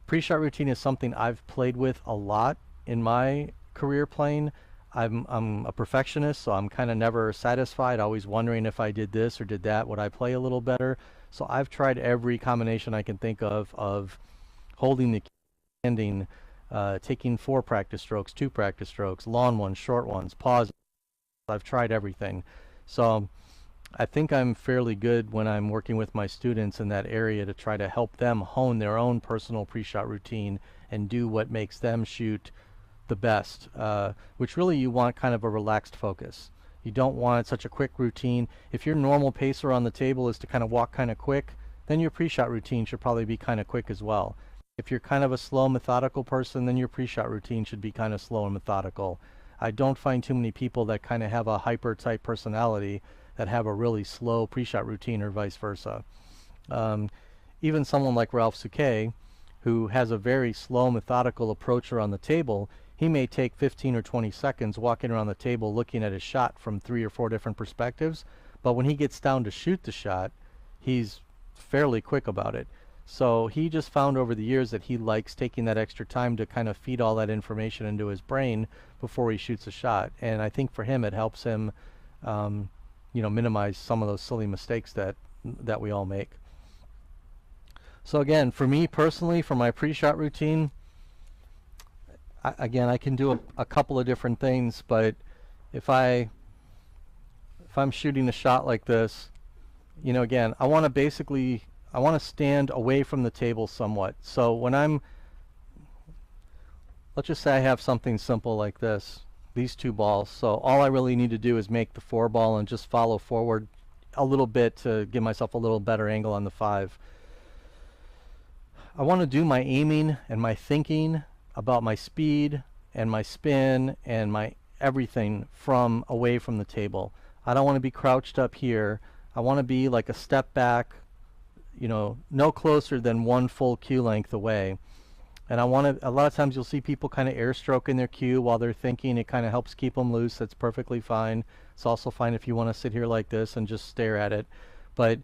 Pre-shot routine is something I've played with a lot in my career playing. I'm a perfectionist, so I'm kind of never satisfied, always wondering if I did this or did that, would I play a little better? So I've tried every combination I can think of holding the ending, taking 4 practice strokes, 2 practice strokes, long ones, short ones, pause. I've tried everything. So I think I'm fairly good when I'm working with my students in that area to try to help them hone their own personal pre-shot routine and do what makes them shoot the best, which really you want kind of a relaxed focus. You don't want such a quick routine. If your normal pacer on the table is to kind of walk kind of quick, then your pre-shot routine should probably be kind of quick as well. If you're kind of a slow, methodical person, then your pre-shot routine should be kind of slow and methodical. I don't find too many people that kind of have a hyper type personality that have a really slow pre-shot routine or vice versa. Even someone like Ralph Souquet, who has a very slow, methodical approach around the table, he may take 15 or 20 seconds walking around the table looking at his shot from 3 or 4 different perspectives, but when he gets down to shoot the shot, he's fairly quick about it. So he just found over the years that he likes taking that extra time to kind of feed all that information into his brain before he shoots a shot. And I think for him it helps him minimize some of those silly mistakes that we all make. So again, for me personally, for my pre-shot routine, I can do a couple of different things, but if I'm shooting a shot like this, again, I want to stand away from the table somewhat. So when let's just say I have something simple like this, these 2 balls. So all I really need to do is make the 4 ball and just follow forward a little bit to give myself a little better angle on the 5. I want to do my aiming and my thinking about my speed and my spin and my everything from away from the table. I don't want to be crouched up here. I want to be like a step back, no closer than 1 full cue length away. And a lot of times you'll see people kind of air stroking their cue while they're thinking. It kind of helps keep them loose. That's perfectly fine. It's also fine if you want to sit here like this and just stare at it. But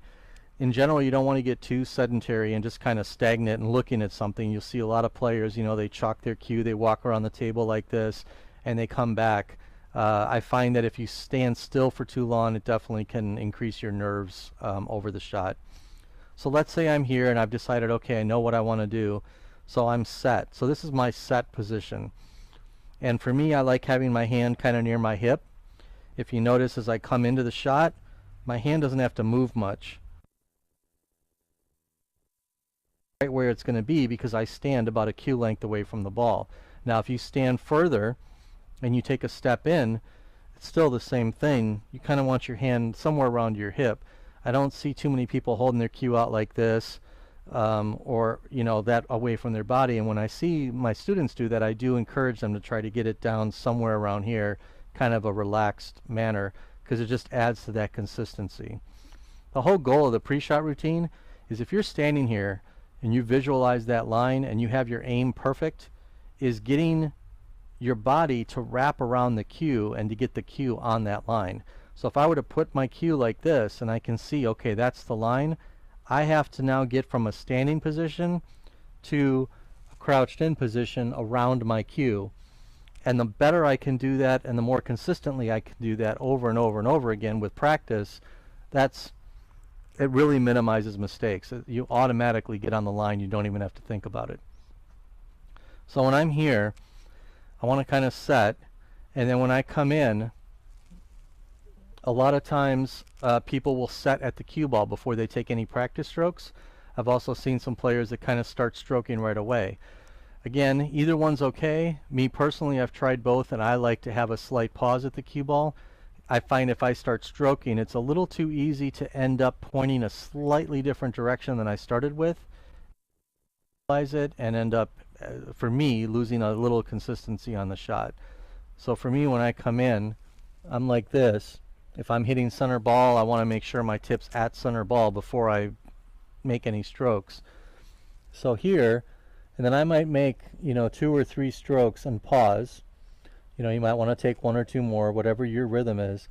in general, you don't want to get too sedentary and just kind of stagnant and looking at something. You'll see a lot of players, they chalk their cue, they walk around the table like this, and they come back. I find that if you stand still for too long, it definitely can increase your nerves over the shot. So let's say I'm here and I've decided, okay, I know what I want to do. So I'm set. So this is my set position. And for me, I like having my hand kind of near my hip. If you notice, as I come into the shot, my hand doesn't have to move much. Right where it's going to be because I stand about a cue length away from the ball. Now if you stand further and you take a step in, it's still the same thing. You kind of want your hand somewhere around your hip. I don't see too many people holding their cue out like this or that away from their body, and when I see my students do that, I do encourage them to try to get it down somewhere around here, kind of a relaxed manner, because it just adds to that consistency. The whole goal of the pre-shot routine is if you're standing here and you visualize that line and you have your aim perfect, is getting your body to wrap around the cue and to get the cue on that line. So if I were to put my cue like this and I can see, okay, that's the line, I have to now get from a standing position to a crouched in position around my cue. And the better I can do that and the more consistently I can do that over and over and over again with practice, it really minimizes mistakes. You automatically get on the line. You don't even have to think about it. So when I'm here, I want to kind of set, and then when I come in, a lot of times people will set at the cue ball before they take any practice strokes. I've also seen some players that kind of start stroking right away. Again, either one's okay. Me personally, I've tried both, and I like to have a slight pause at the cue ball. I find if I start stroking, it's a little too easy to end up pointing a slightly different direction than I started with. Realize it and end up, for me, losing a little consistency on the shot. So for me, when I come in, I'm like this. If I'm hitting center ball, I want to make sure my tip's at center ball before I make any strokes. So here, and then I might make 2 or 3 strokes and pause. You might want to take 1 or 2 more, whatever your rhythm is.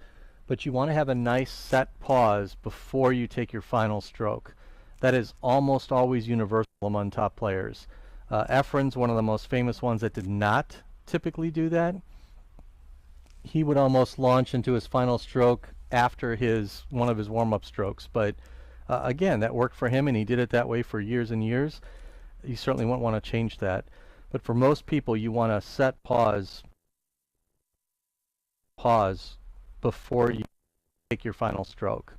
but you want to have a nice set pause before you take your final stroke. That is almost always universal among top players. Efren's one of the most famous ones that did not typically do that. He would almost launch into his final stroke after one of his warm-up strokes, but again, that worked for him, and he did it that way for years and years. You certainly won't want to change that. But for most people, you want to set pause before you take your final stroke.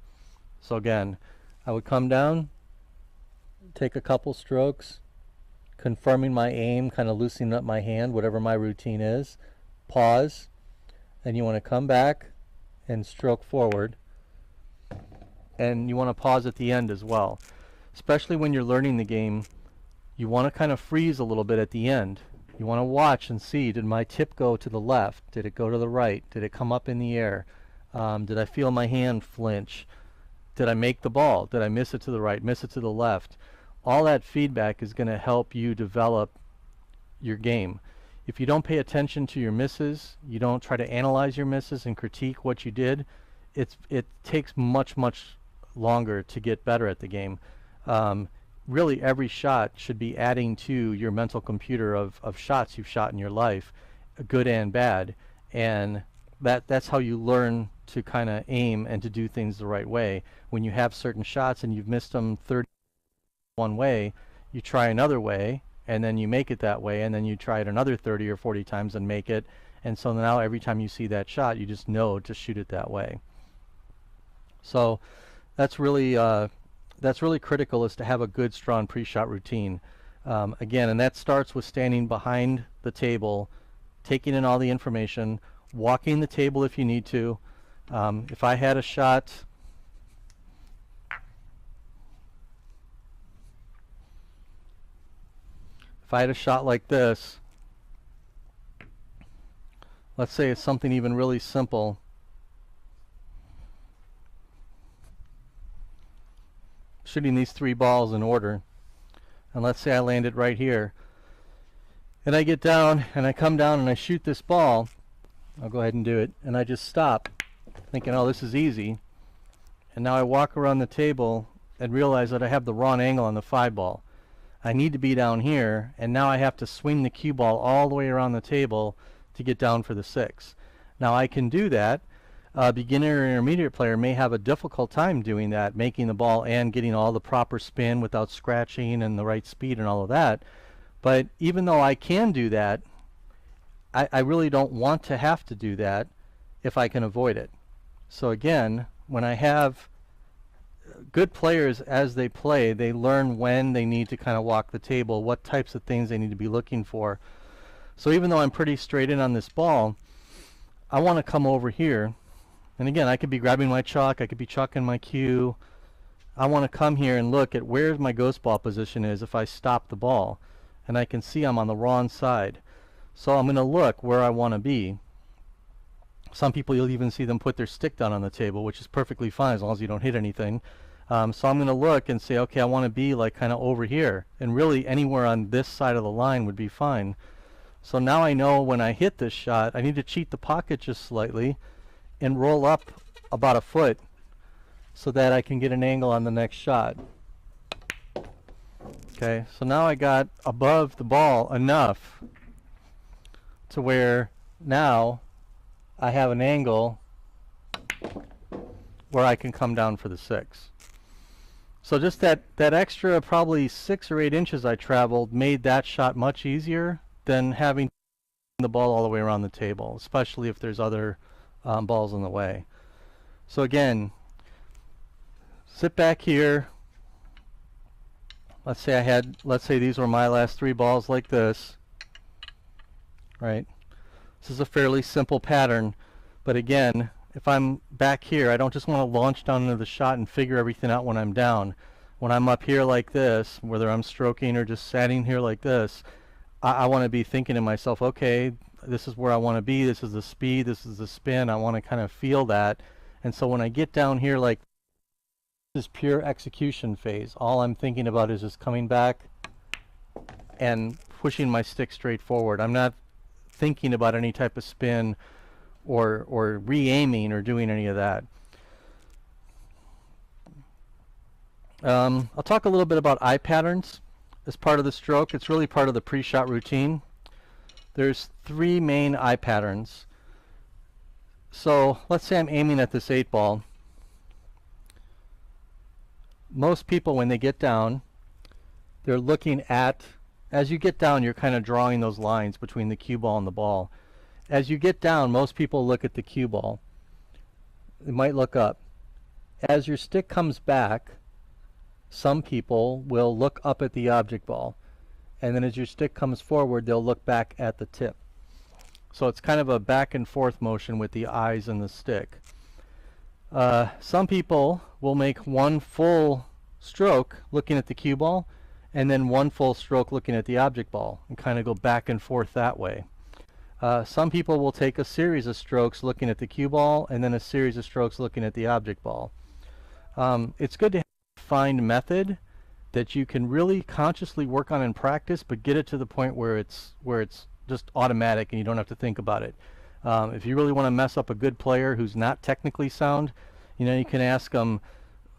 So again, I would come down, take a couple strokes, confirming my aim, kind of loosening up my hand, whatever my routine is, pause, and you want to come back and stroke forward. And you want to pause at the end as well. Especially when you're learning the game, you want to kind of freeze a little bit at the end. You want to watch and see, did my tip go to the left? Did it go to the right? Did it come up in the air? Did I feel my hand flinch? Did I make the ball? Did I miss it to the right, miss it to the left? All that feedback is going to help you develop your game. If you don't pay attention to your misses, you don't try to analyze your misses and critique what you did, it takes much longer to get better at the game. Really, every shot should be adding to your mental computer of shots you've shot in your life, good and bad, and that's how you learn to kind of aim and to do things the right way. When you have certain shots and you've missed them 30 one way, you try another way, and then you make it that way, and then you try it another 30 or 40 times and make it, and so now every time you see that shot, you just know to shoot it that way. So that's really critical, is to have a good, strong pre-shot routine. Again, and that starts with standing behind the table, taking in all the information, walking the table if you need to. If I had a shot, like this, let's say it's something even really simple. Shooting these 3 balls in order, and let's say I land it right here, and I get down and I come down and I shoot this ball. I'll go ahead and do it, and I just stop thinking, oh, this is easy, and now I walk around the table and realize that I have the wrong angle on the 5 ball. I need to be down here, and now I have to swing the cue ball all the way around the table to get down for the 6. Now I can do that. A beginner or intermediate player may have a difficult time doing that, making the ball and getting all the proper spin without scratching and the right speed and all of that. But even though I can do that, I really don't want to have to do that if I can avoid it. So again, when I have good players, as they play, they learn when they need to kind of walk the table, what types of things they need to be looking for. So even though I'm pretty straight in on this ball, I want to come over here. And again, I could be grabbing my chalk, I could be chucking my cue. I want to come here and look at where my ghost ball position is if I stop the ball. And I can see I'm on the wrong side. So I'm going to look where I want to be. Some people, you'll even see them put their stick down on the table, which is perfectly fine as long as you don't hit anything. So I'm going to look and say, okay, I want to be like kind of over here. And really anywhere on this side of the line would be fine. So now I know when I hit this shot, I need to cheat the pocket just slightly and roll up about a foot so that I can get an angle on the next shot. Okay, so now I got above the ball enough to where now I have an angle where I can come down for the 6. So just that extra probably 6 or 8 inches I traveled made that shot much easier than having the ball all the way around the table, especially if there's other balls in the way. So again, sit back here. Let's say these were my last 3 balls like this, right? This is a fairly simple pattern, but again, if I'm back here, I don't just want to launch down into the shot and figure everything out when I'm down. When I'm up here like this, whether I'm stroking or just sitting here like this, I want to be thinking to myself, okay, this is where I want to be, this is the speed, this is the spin, I want to kind of feel that. And so when I get down here, like, this is pure execution phase. All I'm thinking about is just coming back and pushing my stick straight forward. I'm not thinking about any type of spin or re-aiming or doing any of that. I'll talk a little bit about eye patterns as part of the stroke. It's really part of the pre-shot routine. There's 3 main eye patterns. So let's say I'm aiming at this 8 ball. Most people, when they get down, they're looking at, as you get down, you're kind of drawing those lines between the cue ball and the ball. As you get down, most people look at the cue ball. They might look up. As your stick comes back, some people will look up at the object ball, and then as your stick comes forward, they'll look back at the tip. So it's kind of a back and forth motion with the eyes and the stick. Some people will make one full stroke looking at the cue ball, and then one full stroke looking at the object ball, and kind of go back and forth that way. Some people will take a series of strokes looking at the cue ball, and then a series of strokes looking at the object ball. It's good to find method that you can really consciously work on in practice, but get it to the point where it's just automatic and you don't have to think about it. If you really want to mess up a good player who's not technically sound, you can ask them,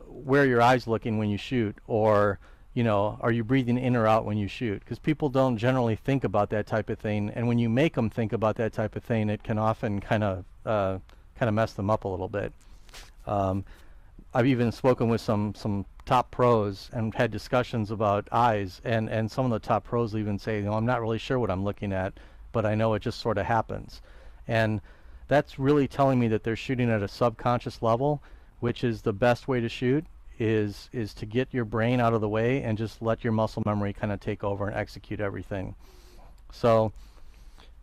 where are your eyes looking when you shoot, or are you breathing in or out when you shoot? Because people don't generally think about that type of thing, and when you make them think about that type of thing, it can often kind of mess them up a little bit. I've even spoken with some top pros and had discussions about eyes, and some of the top pros even say, I'm not really sure what I'm looking at, but I know it just sort of happens. And that's really telling me that they're shooting at a subconscious level, which is the best way to shoot, is to get your brain out of the way and just let your muscle memory kind of take over and execute everything. So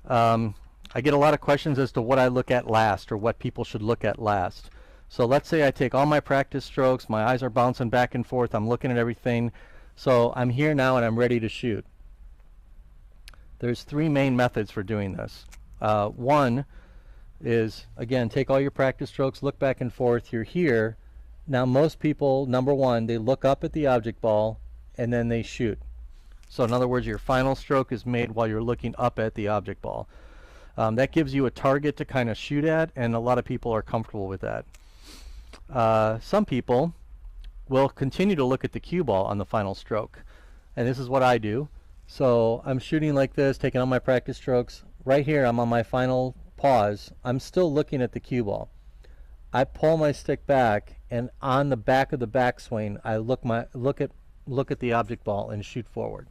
I get a lot of questions as to what I look at last, or what people should look at last. So let's say I take all my practice strokes, my eyes are bouncing back and forth, I'm looking at everything, so I'm here now and I'm ready to shoot. There's 3 main methods for doing this. One is, again, take all your practice strokes, look back and forth, you're here. Now most people, number 1, they look up at the object ball and then they shoot. So in other words, your final stroke is made while you're looking up at the object ball. That gives you a target to kind of shoot at, and a lot of people are comfortable with that. Some people will continue to look at the cue ball on the final stroke, and this is what I do. So I'm shooting like this, taking all my practice strokes. Right here, I'm on my final pause. I'm still looking at the cue ball. I pull my stick back, and on the back of the backswing, I look at the object ball and shoot forward.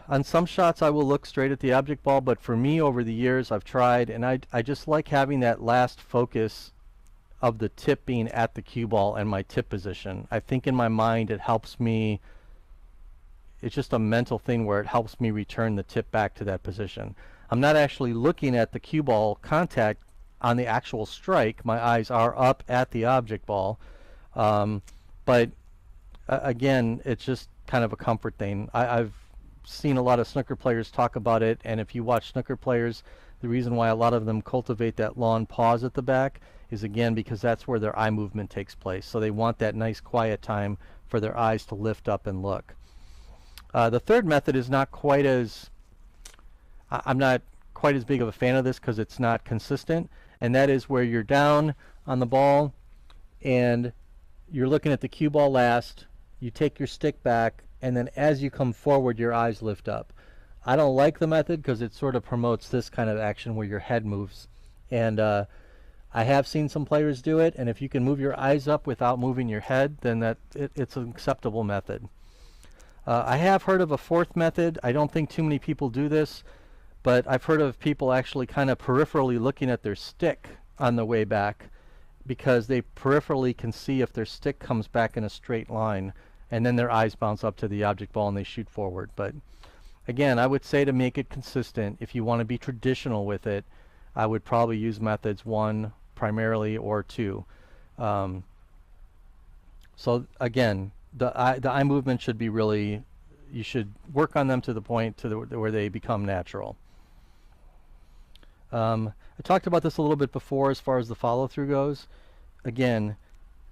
On some shots, I will look straight at the object ball, but for me, over the years, I've tried, and I just like having that last focus of the tip being at the cue ball and my tip position. I think in my mind it helps me, it's just a mental thing where it helps me return the tip back to that position. I'm not actually looking at the cue ball contact on the actual strike. My eyes are up at the object ball, but again, it's just kind of a comfort thing. I've seen a lot of snooker players talk about it, and if you watch snooker players, the reason why a lot of them cultivate that long pause at the back is, again, because that's where their eye movement takes place. So they want that nice quiet time for their eyes to lift up and look. The third method is not quite as, I'm not quite as big of a fan of this because it's not consistent, and that is where you're down on the ball and you're looking at the cue ball last, you take your stick back, and then as you come forward, your eyes lift up. I don't like the method because it sort of promotes this kind of action where your head moves. And I have seen some players do it, and if you can move your eyes up without moving your head, then it's an acceptable method. I have heard of a fourth method. I don't think too many people do this, but I've heard of people actually kind of peripherally looking at their stick on the way back, because they peripherally can see if their stick comes back in a straight line, and then their eyes bounce up to the object ball and they shoot forward. But again, I would say to make it consistent, if you want to be traditional with it, I would probably use methods 1 primarily, or 2. So again, the eye movement should be really, you should work on them to the point where they become natural. I talked about this a little bit before as far as the follow-through goes. Again,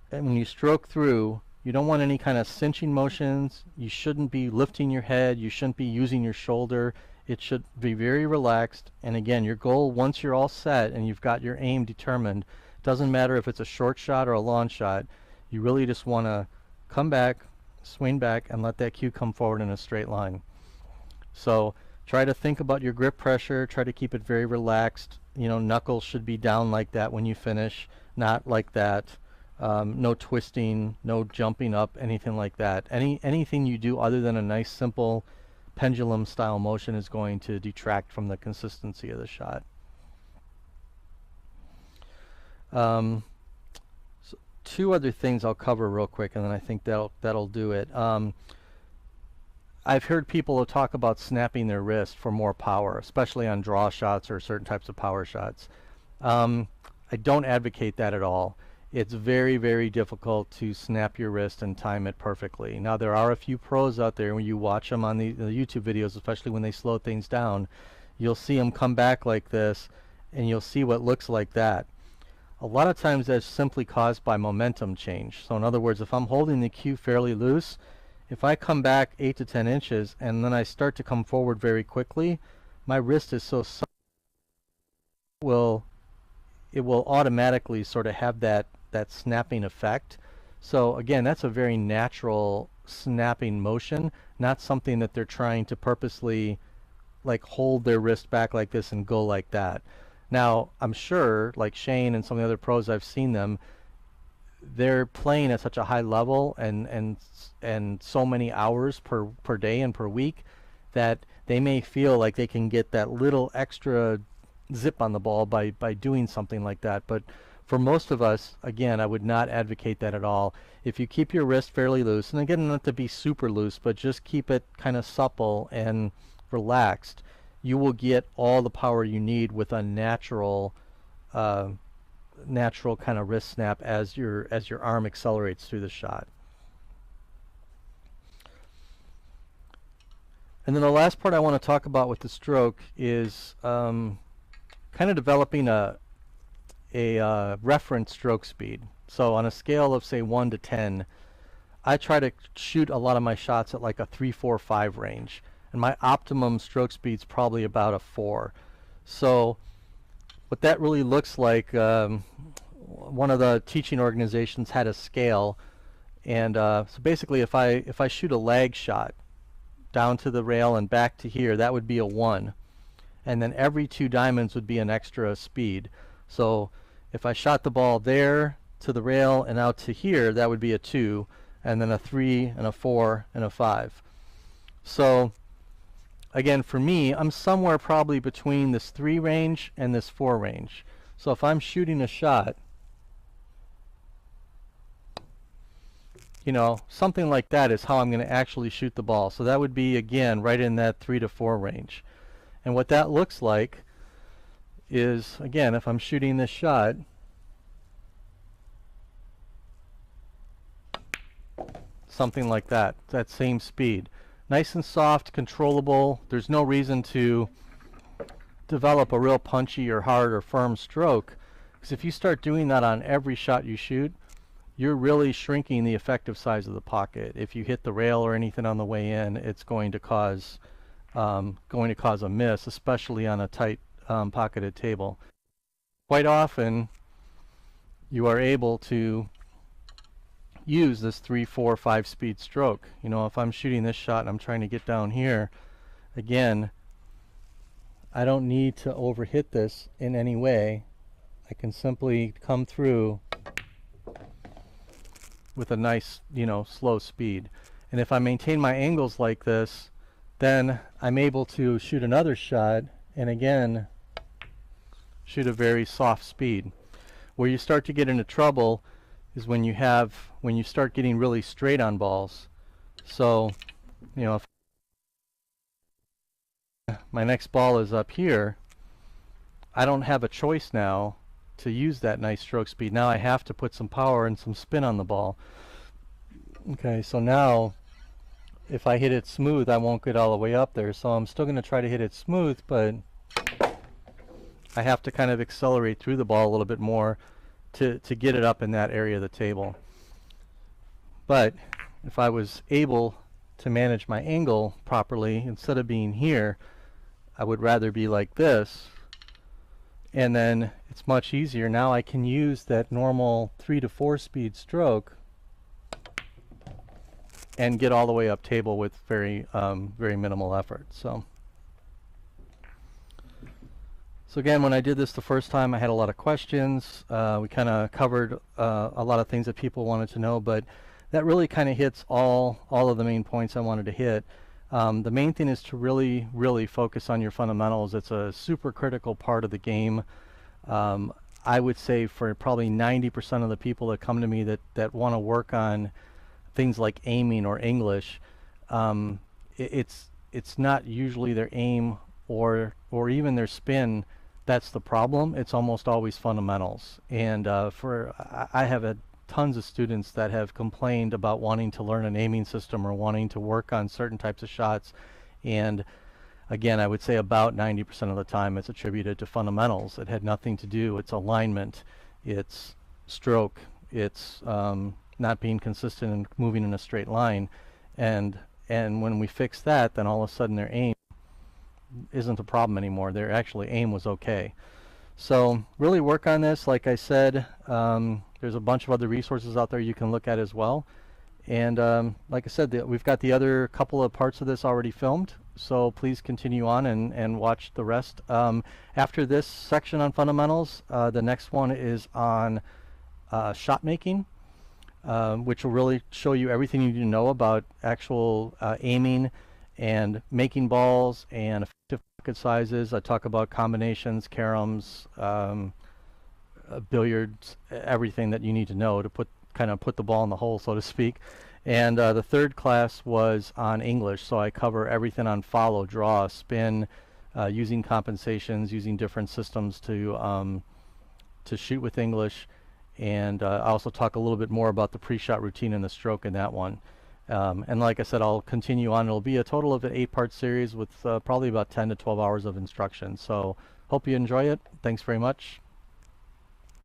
when you stroke through, you don't want any kind of cinching motions. You shouldn't be lifting your head. You shouldn't be using your shoulder. It should be very relaxed. And again, your goal, once you're all set and you've got your aim determined, doesn't matter if it's a short shot or a long shot, you really just want to come back, swing back, and let that cue come forward in a straight line. So try to think about your grip pressure, try to keep it very relaxed. You know, knuckles should be down like that when you finish, not like that. No twisting, no jumping up, anything like that. Anything you do other than a nice simple pendulum style motion is going to detract from the consistency of the shot. So two other things I'll cover real quick, and then I think that'll do it. I've heard people talk about snapping their wrist for more power, especially on draw shots or certain types of power shots. I don't advocate that at all. It's very, very difficult to snap your wrist and time it perfectly. Now, there are a few pros out there. When you watch them on the YouTube videos, especially when they slow things down, you'll see them come back like this, and you'll see what looks like that. A lot of times that's simply caused by momentum change. So in other words, if I'm holding the cue fairly loose, if I come back 8 to 10 inches and then I start to come forward very quickly, my wrist is so soft, it will automatically sort of have that snapping effect. So again, that's a very natural snapping motion, not something that they're trying to purposely like hold their wrist back like this and go like that. Now, I'm sure, like Shane and some of the other pros, I've seen them, they're playing at such a high level and so many hours per day and per week that they may feel like they can get that little extra zip on the ball by doing something like that. But for most of us, again, I would not advocate that at all. If you keep your wrist fairly loose, and again, not to be super loose, but just keep it kind of supple and relaxed, you will get all the power you need with a natural kind of wrist snap as your arm accelerates through the shot. And then the last part I want to talk about with the stroke is kind of developing a reference stroke speed. So on a scale of say 1 to 10, I try to shoot a lot of my shots at like a 3, 4, 5 range. And my optimum stroke speed is probably about a 4. So what that really looks like, one of the teaching organizations had a scale, and so basically if I shoot a lag shot down to the rail and back to here, that would be a 1. And then every 2 diamonds would be an extra speed. So if I shot the ball there to the rail and out to here, that would be a 2, and then a 3 and a 4 and a 5. So again, for me, I'm somewhere probably between this 3 range and this 4 range. So if I'm shooting a shot, you know, something like that is how I'm going to actually shoot the ball. So that would be, again, right in that 3 to 4 range. And what that looks like is, again, if I'm shooting this shot, something like that, that same speed. Nice and soft, controllable. There's no reason to develop a real punchy or hard or firm stroke, because if you start doing that on every shot you shoot, you're really shrinking the effective size of the pocket. If you hit the rail or anything on the way in, it's going to cause a miss, especially on a tight pocketed table. Quite often, you are able to use this 3, 4, 5 speed stroke. You know, if I'm shooting this shot and I'm trying to get down here, again, I don't need to overhit this in any way. I can simply come through with a nice, you know, slow speed. And if I maintain my angles like this, then I'm able to shoot another shot and again shoot a very soft speed. Where you start to get into trouble is when you start getting really straight on balls. So, you know, if my next ball is up here, I don't have a choice now to use that nice stroke speed. Now I have to put some power and some spin on the ball. Okay, so now if I hit it smooth, I won't get all the way up there. So I'm still going to try to hit it smooth, but I have to kind of accelerate through the ball a little bit more to get it up in that area of the table. But if I was able to manage my angle properly, instead of being here, I would rather be like this, and then it's much easier. Now I can use that normal 3 to 4 speed stroke and get all the way up table with very minimal effort. So again, when I did this the first time, I had a lot of questions. We kind of covered a lot of things that people wanted to know, but that really kind of hits all of the main points I wanted to hit. The main thing is to really focus on your fundamentals. It's a super critical part of the game. I would say for probably 90% of the people that come to me that want to work on things like aiming or English, it's not usually their aim or even their spin that's the problem. It's almost always fundamentals. And I have had tons of students that have complained about wanting to learn an aiming system or wanting to work on certain types of shots. And again, I would say about 90% of the time it's attributed to fundamentals. It had nothing to do. It's alignment, it's stroke, it's not being consistent and moving in a straight line. And when we fix that, then all of a sudden their aim isn't a problem anymore. Their actually aim was okay. So really work on this. Like I said, there's a bunch of other resources out there you can look at as well. And like I said, we've got the other couple of parts of this already filmed. So please continue on and watch the rest. After this section on fundamentals, the next one is on shot making, which will really show you everything you need to know about actual aiming and making balls and effective pocket sizes. I talk about combinations, caroms, billiards, everything that you need to know to kind of put the ball in the hole, so to speak. And the third class was on English, so I cover everything on follow, draw, spin, using compensations, using different systems to shoot with English. And I also talk a little bit more about the pre-shot routine and the stroke in that one. And like I said, I'll continue on. It'll be a total of an 8-part series with probably about 10 to 12 hours of instruction. So hope you enjoy it. Thanks very much.